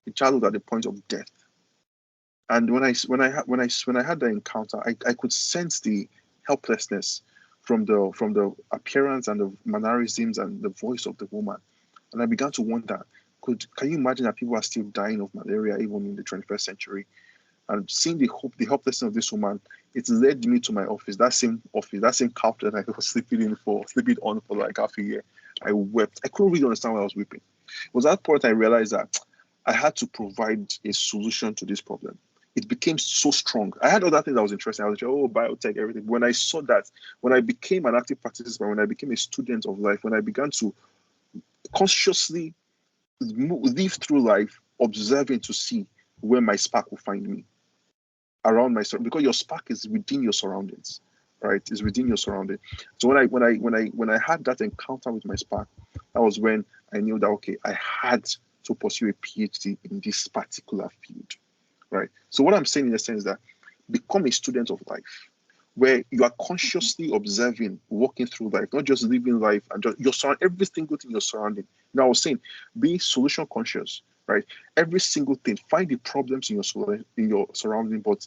The child was at the point of death. And when I had that encounter, I could sense the helplessness from the appearance and the mannerisms and the voice of the woman. And I began to wonder, can you imagine that people are still dying of malaria even in the 21st century? And seeing the helplessness of this woman, it led me to my office, that same couch that I was sleeping on for like half a year. I wept. I couldn't really understand why I was weeping. It was at that point I realized that I had to provide a solution to this problem. It became so strong. I had other things that was interesting. I was like, oh, biotech, everything. But when I saw that, when I became an active participant, when I became a student of life, when I began to consciously live through life, observing to see where my spark will find me around my surroundings, because your spark is within your surroundings, right? It's within your surroundings. So when I had that encounter with my spark, that was when I knew that okay, I had to pursue a PhD in this particular field, right? So what I'm saying in a sense is that become a student of life, where you are consciously observing, walking through life, not just living life and just your surround every single thing you're surrounding. Now I was saying, be solution conscious, right? Every single thing, find the problems in your surrounding, but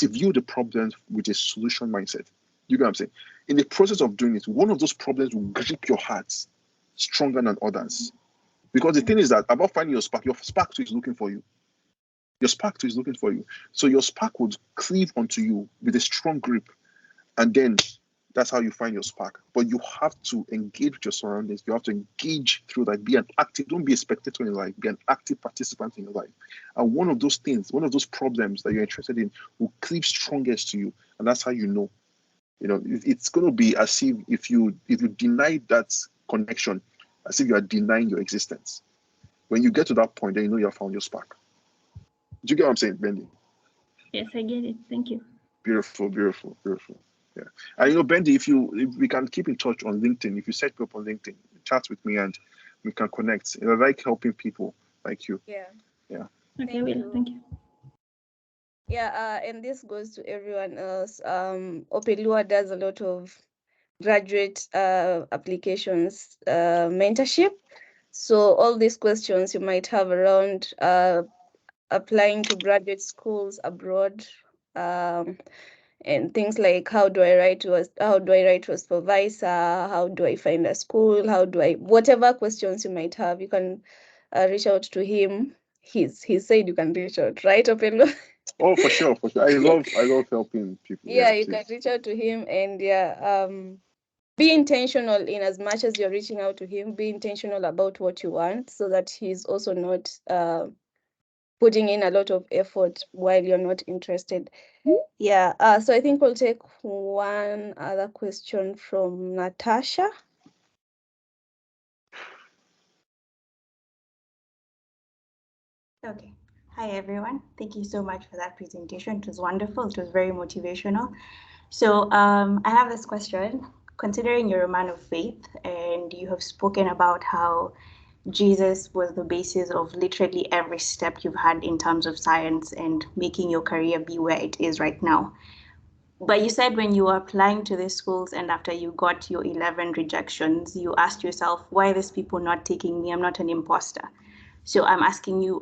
view the problems with a solution mindset. You get what I'm saying? In the process of doing it, one of those problems will grip your heart stronger than others. Because the thing is that about finding your spark too is looking for you. Your spark too is looking for you. So your spark would cleave onto you with a strong grip. And then that's how you find your spark. But you have to engage with your surroundings. You have to engage through that. Be an active, don't be a spectator in life. Be an active participant in your life. And one of those things, one of those problems that you're interested in will cleave strongest to you. And that's how you know It's going to be as if you deny that connection, as if you are denying your existence. When you get to that point, then you have found your spark. Do you get what I'm saying, Bendy? Yes, I get it. Thank you. Beautiful, beautiful, beautiful. Yeah. And Bendy, if we can keep in touch on LinkedIn, if you set me up on LinkedIn, chat with me and we can connect. I like helping people like you. Yeah. Yeah. Okay, thank you. Yeah, and this goes to everyone else. Opeoluwa does a lot of graduate applications mentorship. So all these questions you might have around applying to graduate schools abroad, and things like how do I write to a supervisor, how do I find a school, whatever questions you might have, you can reach out to him. He said you can reach out, right, Opeoluwa? Oh, for sure, for sure. I love helping people. Yeah, you can reach out to him, and be intentional in as much as you're reaching out to him. Be intentional about what you want, so that he's also not putting in a lot of effort while you're not interested. Yeah. So I think we'll take one other question from Natasha. Okay. Hi, everyone. Thank you so much for that presentation. It was wonderful. It was very motivational. So I have this question. Considering you're a man of faith and you have spoken about how Jesus was the basis of literally every step you've had in terms of science and making your career be where it is right now. But you said when you were applying to these schools and after you got your 11 rejections, you asked yourself, why are these people not taking me? I'm not an imposter. So I'm asking you,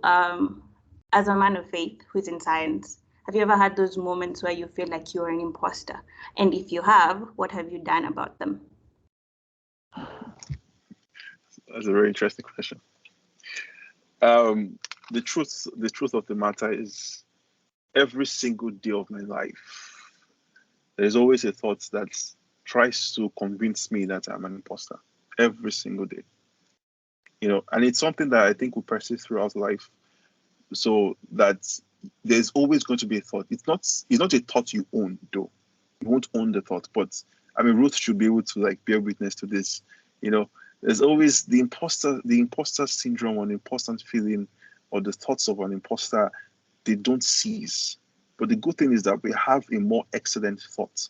as a man of faith who's in science, have you ever had those moments where you feel like you're an imposter? And if you have, what have you done about them? That's a very interesting question. The truth of the matter is, every single day of my life, there's always a thought that tries to convince me that I'm an imposter. Every single day. And it's something that I think will persist throughout life. So that there's always going to be a thought. It's not a thought you own, though. You won't own the thought, but I mean, Ruth should be able to bear witness to this. There's always the imposter syndrome, or an imposter feeling, or the thoughts of an imposter. They don't cease. But the good thing is that we have a more excellent thought,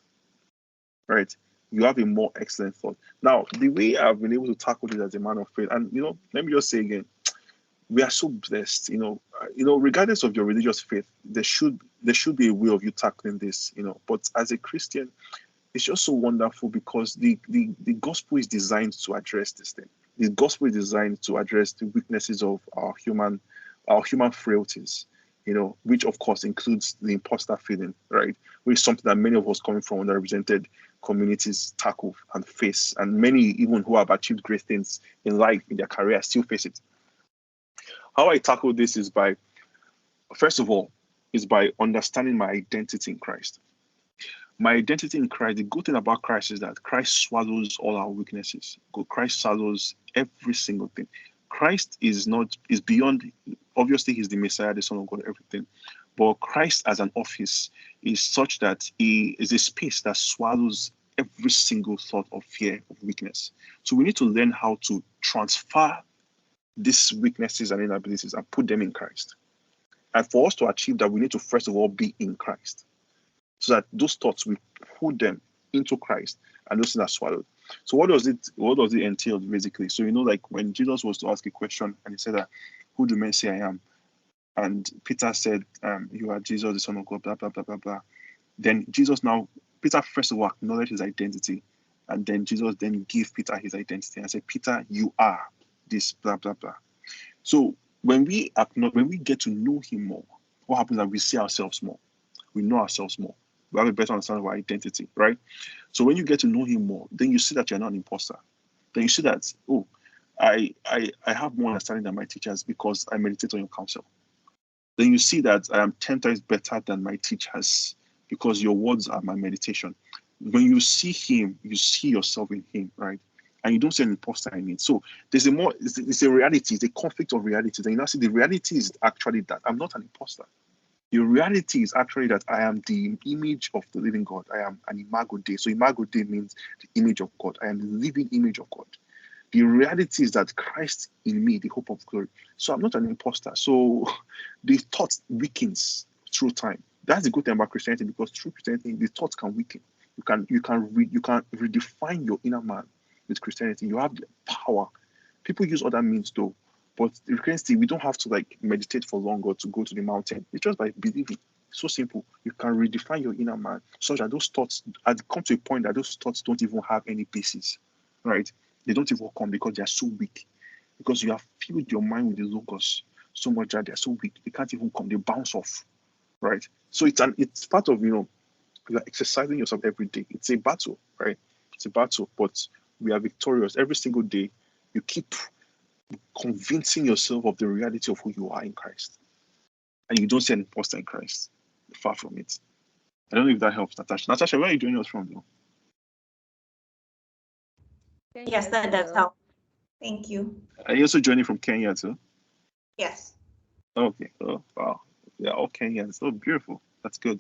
right? You have a more excellent thought. Now, the way I've been able to tackle this as a man of faith, and let me just say again, we are so blessed. Regardless of your religious faith, there should be a way of you tackling this. But as a Christian, it's just so wonderful because the gospel is designed to address this thing. The gospel is designed to address the weaknesses of our human frailties, which of course includes the imposter feeling, right? Which is something that many of us coming from underrepresented communities tackle and face, and many even who have achieved great things in life, in their career, still face it. How I tackle this is first of all, by understanding my identity in Christ. My identity in Christ, the good thing about Christ is that Christ swallows all our weaknesses. Christ swallows every single thing. Christ is beyond, obviously he's the Messiah, the Son of God, everything. But Christ as an office is such that he is a space that swallows every single thought of fear, of weakness. So we need to learn how to transfer these weaknesses and inabilities and put them in Christ. And for us to achieve that, we need to first of all be in Christ. So that those thoughts, we put them into Christ and those things are swallowed. So what does it entail basically? So when Jesus was to ask a question and he said that, who do men say I am? And Peter said, you are Jesus, the Son of God, blah, blah, blah, blah, blah. Then Peter first of all acknowledged his identity. And then Jesus then gave Peter his identity and said, Peter, you are this, blah, blah, blah. So when we get to know him more, what happens is that we see ourselves more. We know ourselves more. We have a better understanding of our identity, right? So when you get to know him more, then you see that you're not an imposter. Then you see that, I have more understanding than my teachers because I meditate on your counsel. Then you see that I am 10 times better than my teachers because your words are my meditation. When you see him, you see yourself in him, right? And you don't see an imposter in it. So it's a reality, it's a conflict of realities. And you now see the reality is actually that I'm not an imposter. The reality is actually that I am the image of the living God. I am an imago Dei. So imago Dei means the image of God. I am the living image of God. The reality is that Christ in me, the hope of glory. So I'm not an imposter. So the thought weakens through time. That's the good thing about Christianity, because through Christianity, the thought can weaken. You can redefine your inner man with Christianity. You have the power. People use other means though, but in Christianity, we don't have to like meditate for long or to go to the mountain. It's just by believing. It's so simple. You can redefine your inner man such that those thoughts come to a point that those thoughts don't even have any basis, right? They don't even come because they are so weak. Because you have filled your mind with the logos so much that they are so weak. They can't even come. They bounce off, right? So it's part of, you are exercising yourself every day. It's a battle, right? It's a battle, but we are victorious every single day. You keep convincing yourself of the reality of who you are in Christ, and you don't see an imposter in Christ. Far from it. I don't know if that helps, Natasha. Natasha, where are you joining us from, though? Yes, that does help. Thank you. Are you also joining from Kenya too? Yes. Okay. Oh, wow. Yeah, all Kenyans. Oh, beautiful. That's good.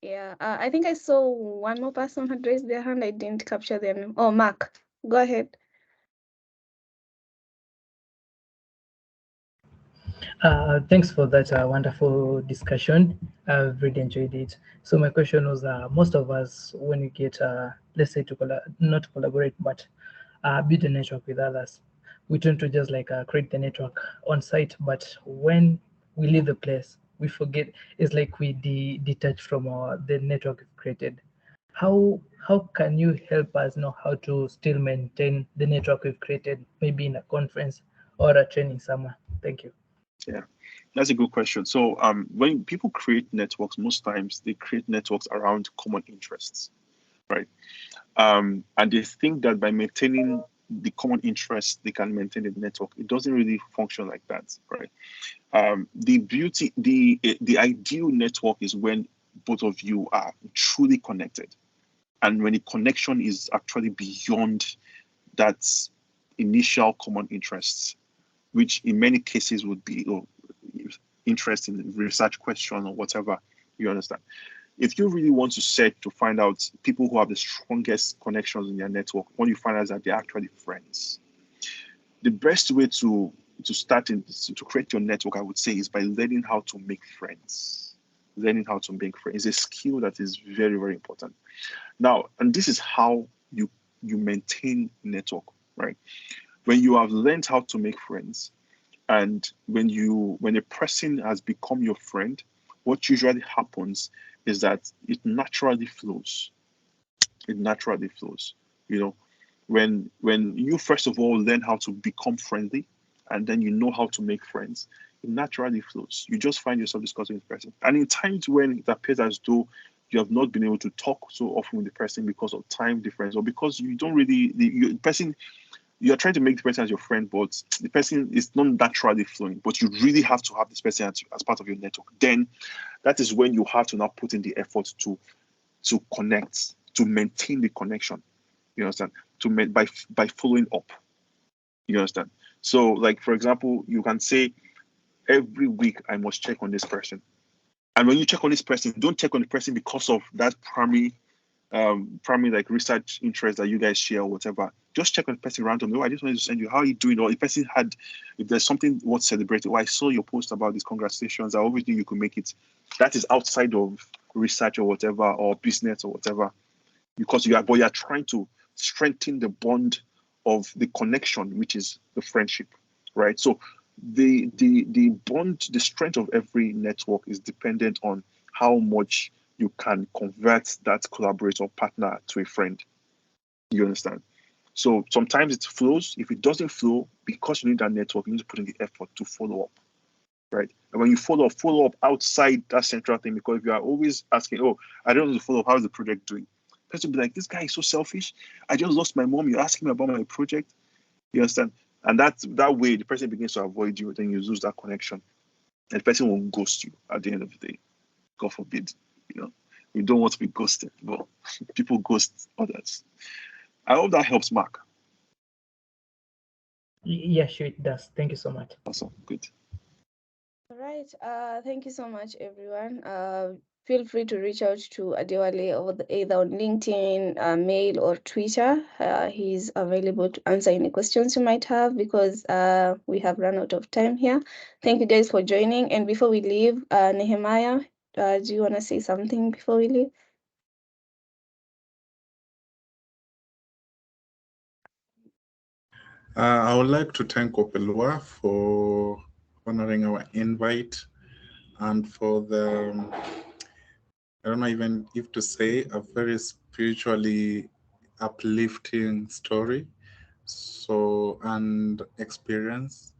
Yeah, I think I saw one more person had raised their hand. I didn't capture their name. Oh, Mark, go ahead. Thanks for that wonderful discussion. I've really enjoyed it. So my question was, most of us, when we get, let's say, not collaborate, but build a network with others, we tend to just like create the network on site. But when we leave the place, we forget. It's like we detach from the network we've created. How can you help us know how to still maintain the network we've created, maybe in a conference or a training somewhere? Thank you. Yeah, that's a good question. So when people create networks, most times they create networks around common interests, right? And they think that by maintaining the common interests, they can maintain the network. It doesn't really function like that, right? The ideal network is when both of you are truly connected, and when the connection is actually beyond that initial common interests, which in many cases would be interest in research question or whatever. You understand? If you really want to find out people who have the strongest connections in their network, what you find out is that they're actually friends. The best way to create your network, I would say, is by learning how to make friends. Learning how to make friends is a skill that is very, very important. Now, and this is how you maintain network, right? When you have learned how to make friends, and when a person has become your friend, what usually happens is that it naturally flows. It naturally flows. When you first of all learn how to become friendly, and then you know how to make friends, it naturally flows. You just find yourself discussing with the person. And in times when it appears as though you have not been able to talk so often with the person because of time difference, or because you don't really the person, you're trying to make the person as your friend, but the person is not naturally flowing, but you really have to have this person as part of your network. Then that is when you have to now put in the effort to connect, to maintain the connection. You understand? By following up. You understand? So, like, for example, you can say, every week I must check on this person. And when you check on this person, don't check on the person because of that primary like research interest that you guys share or whatever. Just check on the person randomly. Oh, I just wanted to send you, how are you doing? Or if there's something worth celebrating. Oh, I saw your post about this, congratulations. I always knew you could make it. That is outside of research or whatever, or business or whatever, because you are trying to strengthen the bond of the connection, which is the friendship, right? So the bond, the strength of every network is dependent on how much you can convert that collaborator partner to a friend. You understand? So sometimes it flows. If it doesn't flow, because you need that network, you need to put in the effort to follow up, right? And when you follow up outside that central thing, because if you are always asking, oh, I don't know to follow up, how's the project doing? Person will be like, this guy is so selfish. I just lost my mom. You're asking me about my project. You understand? And that way, the person begins to avoid you. Then you lose that connection. And the person will ghost you at the end of the day. God forbid. We don't want to be ghosted, but people ghost others. I hope that helps, Mark. Yeah, sure, it does. Thank you so much. Awesome. Good. All right. Thank you so much, everyone. Feel free to reach out to Adewale either on LinkedIn, mail, or Twitter. He's available to answer any questions you might have because we have run out of time here. Thank you guys for joining. And before we leave, Nehemiah, do you want to say something before we leave? I would like to thank Opeoluwa for honoring our invite and for the, I don't know even if to say, a very spiritually uplifting story. So, and experience.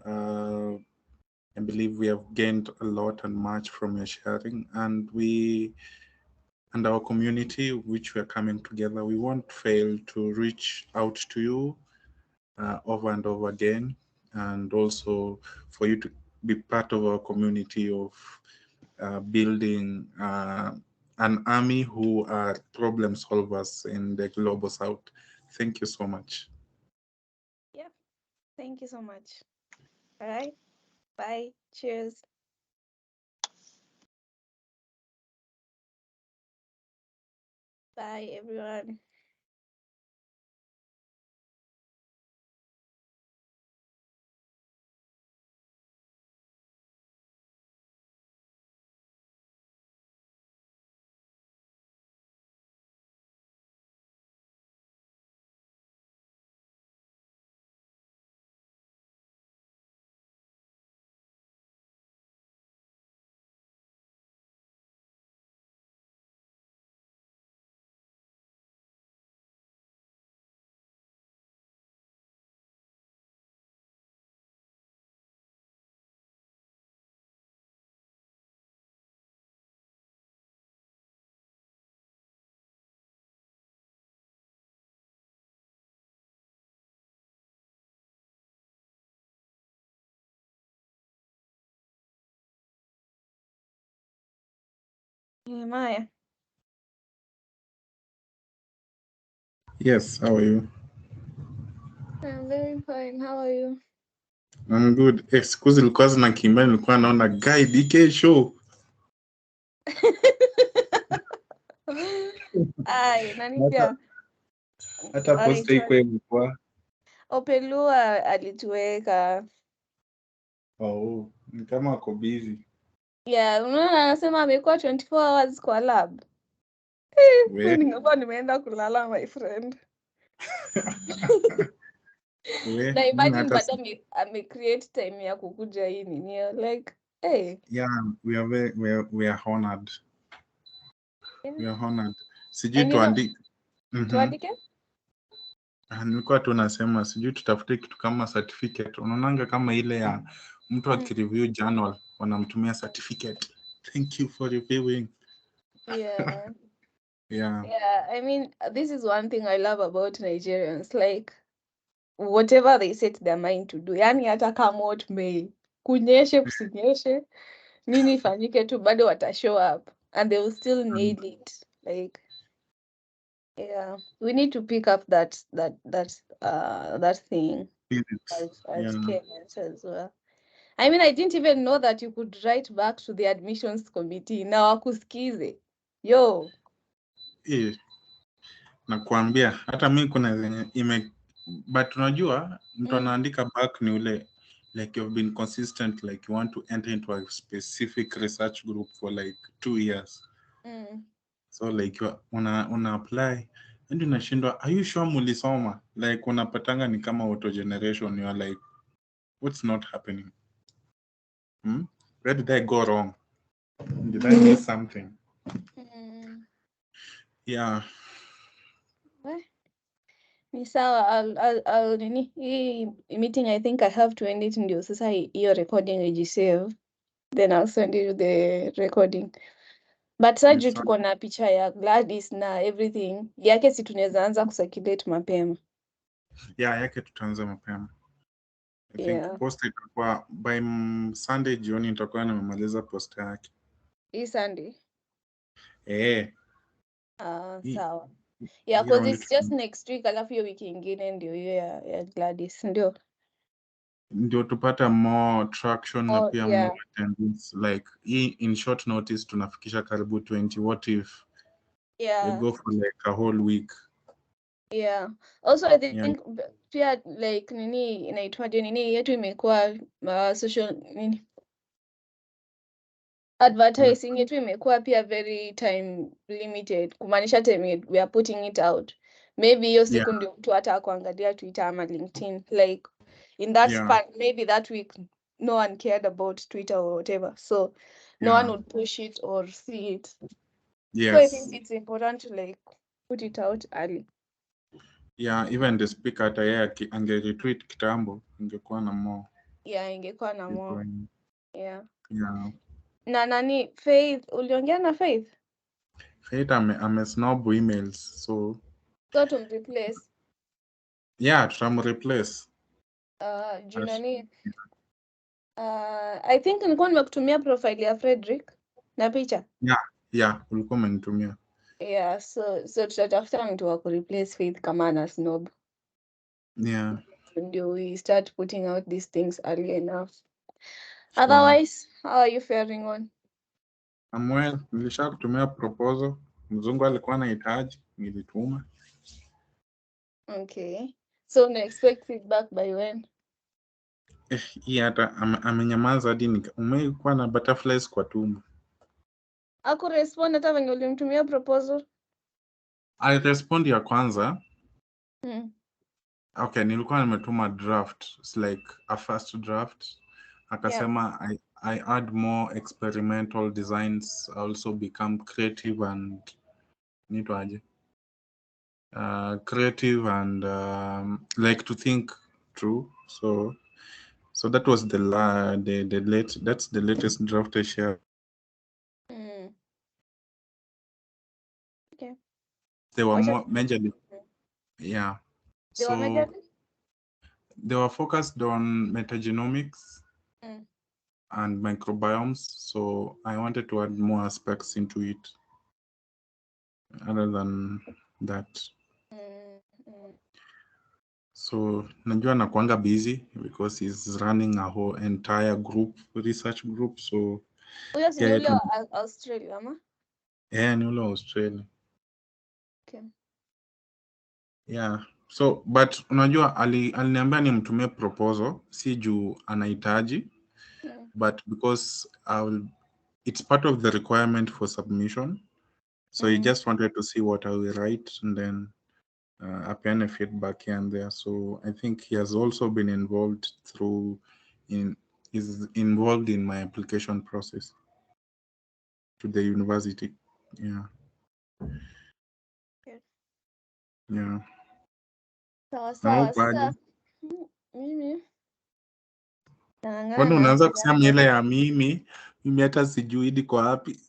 I believe we have gained a lot and much from your sharing, and our community, which we are coming together, we won't fail to reach out to you over and over again, and also for you to be part of our community of building an army who are problem solvers in the global south. Thank you so much. Yeah, thank you so much. All right, bye. Cheers. Bye, everyone. Nehemiah. Yes, how are you? I'm very fine. How are you? I'm good. Excuse ilikuwa zinakimbia, nilikuwa naona guy DK show. Ai, nani pia? Hata post iko ilikuwa. Opeoluwa alituweka. Oh, ni kama ako busy. Yeah, unaona anasema amekuwa 24 hours kwa lab. We, Ningekuwa nimeenda kulala my friend. Na imagine hata bado ame-create time ya kukuja hii nini. Like, hey. yeah, we are honored. Yeah. We are honored. Sijui And you know, tuandike. tuandike? Nilikuwa tu nasema sijui tutafute kitu kama certificate. Unaonanga kama ile ya mtu akireview journal wanamtumia certificate. Thank you for reviewing. Yeah. Yeah. Yeah, I mean, this is one thing I love about Nigerians. Like, whatever they set their mind to do, yani hata kama what may, kunyeshe kusinyeshe, nini ifanyike tu, bado wata show up and they will still nail it. Like, yeah, we need to pick up that thing as Yeah. Kenyans as well. I mean, I didn't even know that you could write back to the admissions committee na wakusikize. Yo. Nakuambia hata mi kuna zenye but unajua mtu anaandika back ni ule like you've been consistent, like you want to enter into a specific research group for like 2 years. So like una apply and unashindwa, are you sure mulisoma? Like unapatanga ni kama auto generation, you are like, what's not happening? Where did I go wrong? Did I miss something? Yeah. Ni sawa, I'll nini hii meeting I think I have to end it ndio sasa hiyo recording ijisave, then I'll send you the recording. But sasa juu tuko na picha ya Gladys na everything yake, si tunaweza anza kucirculate mapema. Yeah, yake tutaanza mapema. I think post itakuwa by Sunday jioni, nitakuwa nimemaliza post yake. Hii Sunday? Sawa. Yeah, because it's just next week, alafu hiyo wiki ingine ndio hiyo ya Gladys, ndio? ndio tupata more traction na Oh, pia yeah. more attendance. Like in short notice tunafikisha karibu 20. What if we Yeah. go for like a whole week? Yeah. Also, I think Yeah. pia like nini inaitwaje, nini yetu imekuwa social nini advertising yetu imekuwa pia very time limited, kumaanisha time we are putting it out. Maybe hiyo siku ndio mtu hata kuangalia Twitter ama LinkedIn, like in that span, maybe that week no one cared about Twitter or whatever, so no one would push it or see it. So I think it's important to like put it out early. Yeah, even the speaker hata yeye angeretweet kitambo ingekuwa na more. Yeah, ingekuwa na more. Yeah. Yeah. Na nani Faith, uliongea na Faith? Faith amesnob emails, so tumreplace. yeah, tutamreplace. Juu nani I think nilikuwa nimekutumia profile ya Frederick na picha. Yeah, ulikuwa umenitumia. Yeah, so tutatafuta mtu wa kureplace Faith kama ana snob. Yeah. Ndio we start putting out these things early enough. Otherwise, how are you faring on? I'm well. Nilisha kutumia proposal. Mzungu alikuwa anahitaji, nilituma. Okay. So una expect feedback by when? Hata amenyamaza hadi umekuwa na butterflies kwa tumbo. Hakurespond hata venye ulimtumia proposal? Alirespond ya kwanza. Okay, nilikuwa nimetuma draft. It's like a first draft. Akasema I add more experimental designs, also become creative and creative and like to think through. So that was that's the latest draft I shared. Okay. They were more majorly, yeah. They were majorly? They were focused on metagenomics and microbiomes. So I wanted to add more aspects into it other than that. So najua nakuanga busy because he's running a whole entire research group. So huyo si ule wa Australia ama? Ni ule wa Australia. Okay. Yeah. So but unajua aliniambia nimtumie proposal si juu anahitaji, but because it's part of the requirement for submission. So he just wanted to see what I will write and then apeane feedback here and there. So I think he has also been involved is involved in my application process to the university. Yeah. Yeah. Sawa. Sasa mimi kwani unaanza kusema ile ya mimi hata sijui iko wapi.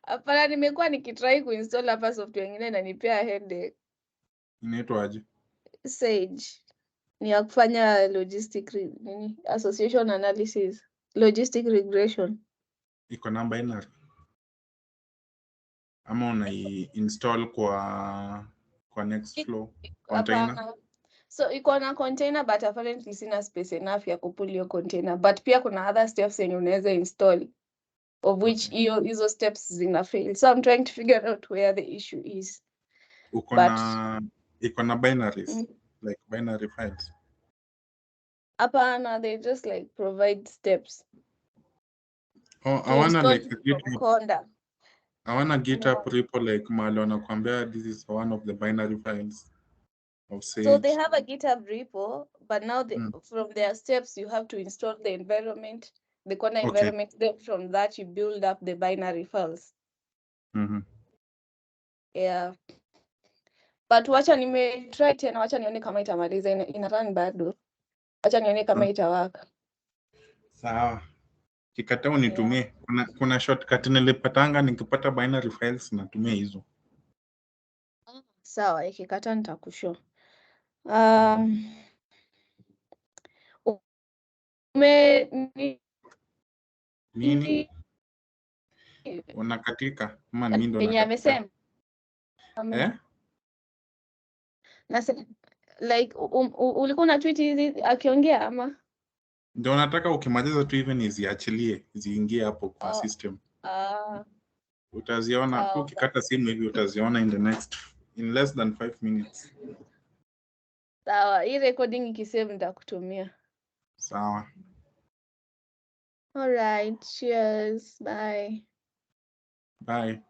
Hapana, nimekuwa nikitry kuinstall hapa software nyingine na nipea headache. Inaitwaje? Sage. Ni ya kufanya association analysis, logistic regression. Iko na binary ama unai-install kwa Nextflow container? Hapana. So iko na container but apparently sina space enough ya kupull hiyo container, but pia kuna other steps yenye unaweza install of which hizo steps zina fail. So I'm trying to figure out where the issue is. Iko na binaries, like binary files? Hapana, they just like provide steps. I wanna like I wanna GitHub repo like mahali wanakuambia this is one of the binary files of Sage. So they have a GitHub repo, but now from their steps you have to install the environment, the corner environment. Then from that you build up the binary files. Yeah. But wacha try tena, wacha nione kama itamaliza, ina run bado. Wacha nione kama itawaka. Sawa. Kikata unitumie. Kuna shortcut nilipatanga nikipata binary files natumia hizo. Sawa, ikikata nitakushow. Nini? Unakatika ama mimi ndo nakatika? Amesema. like ulikuwa una tweet hizi akiongea ama? Ndio nataka ukimaliza tu hivi niziachilie ziingie hapo kwa system. Utaziona tu ukikata simu hivi utaziona in less than 5 minutes. Sawa, hii recording ikisave nitakutumia. Sawa. All right, cheers. Bye. Bye.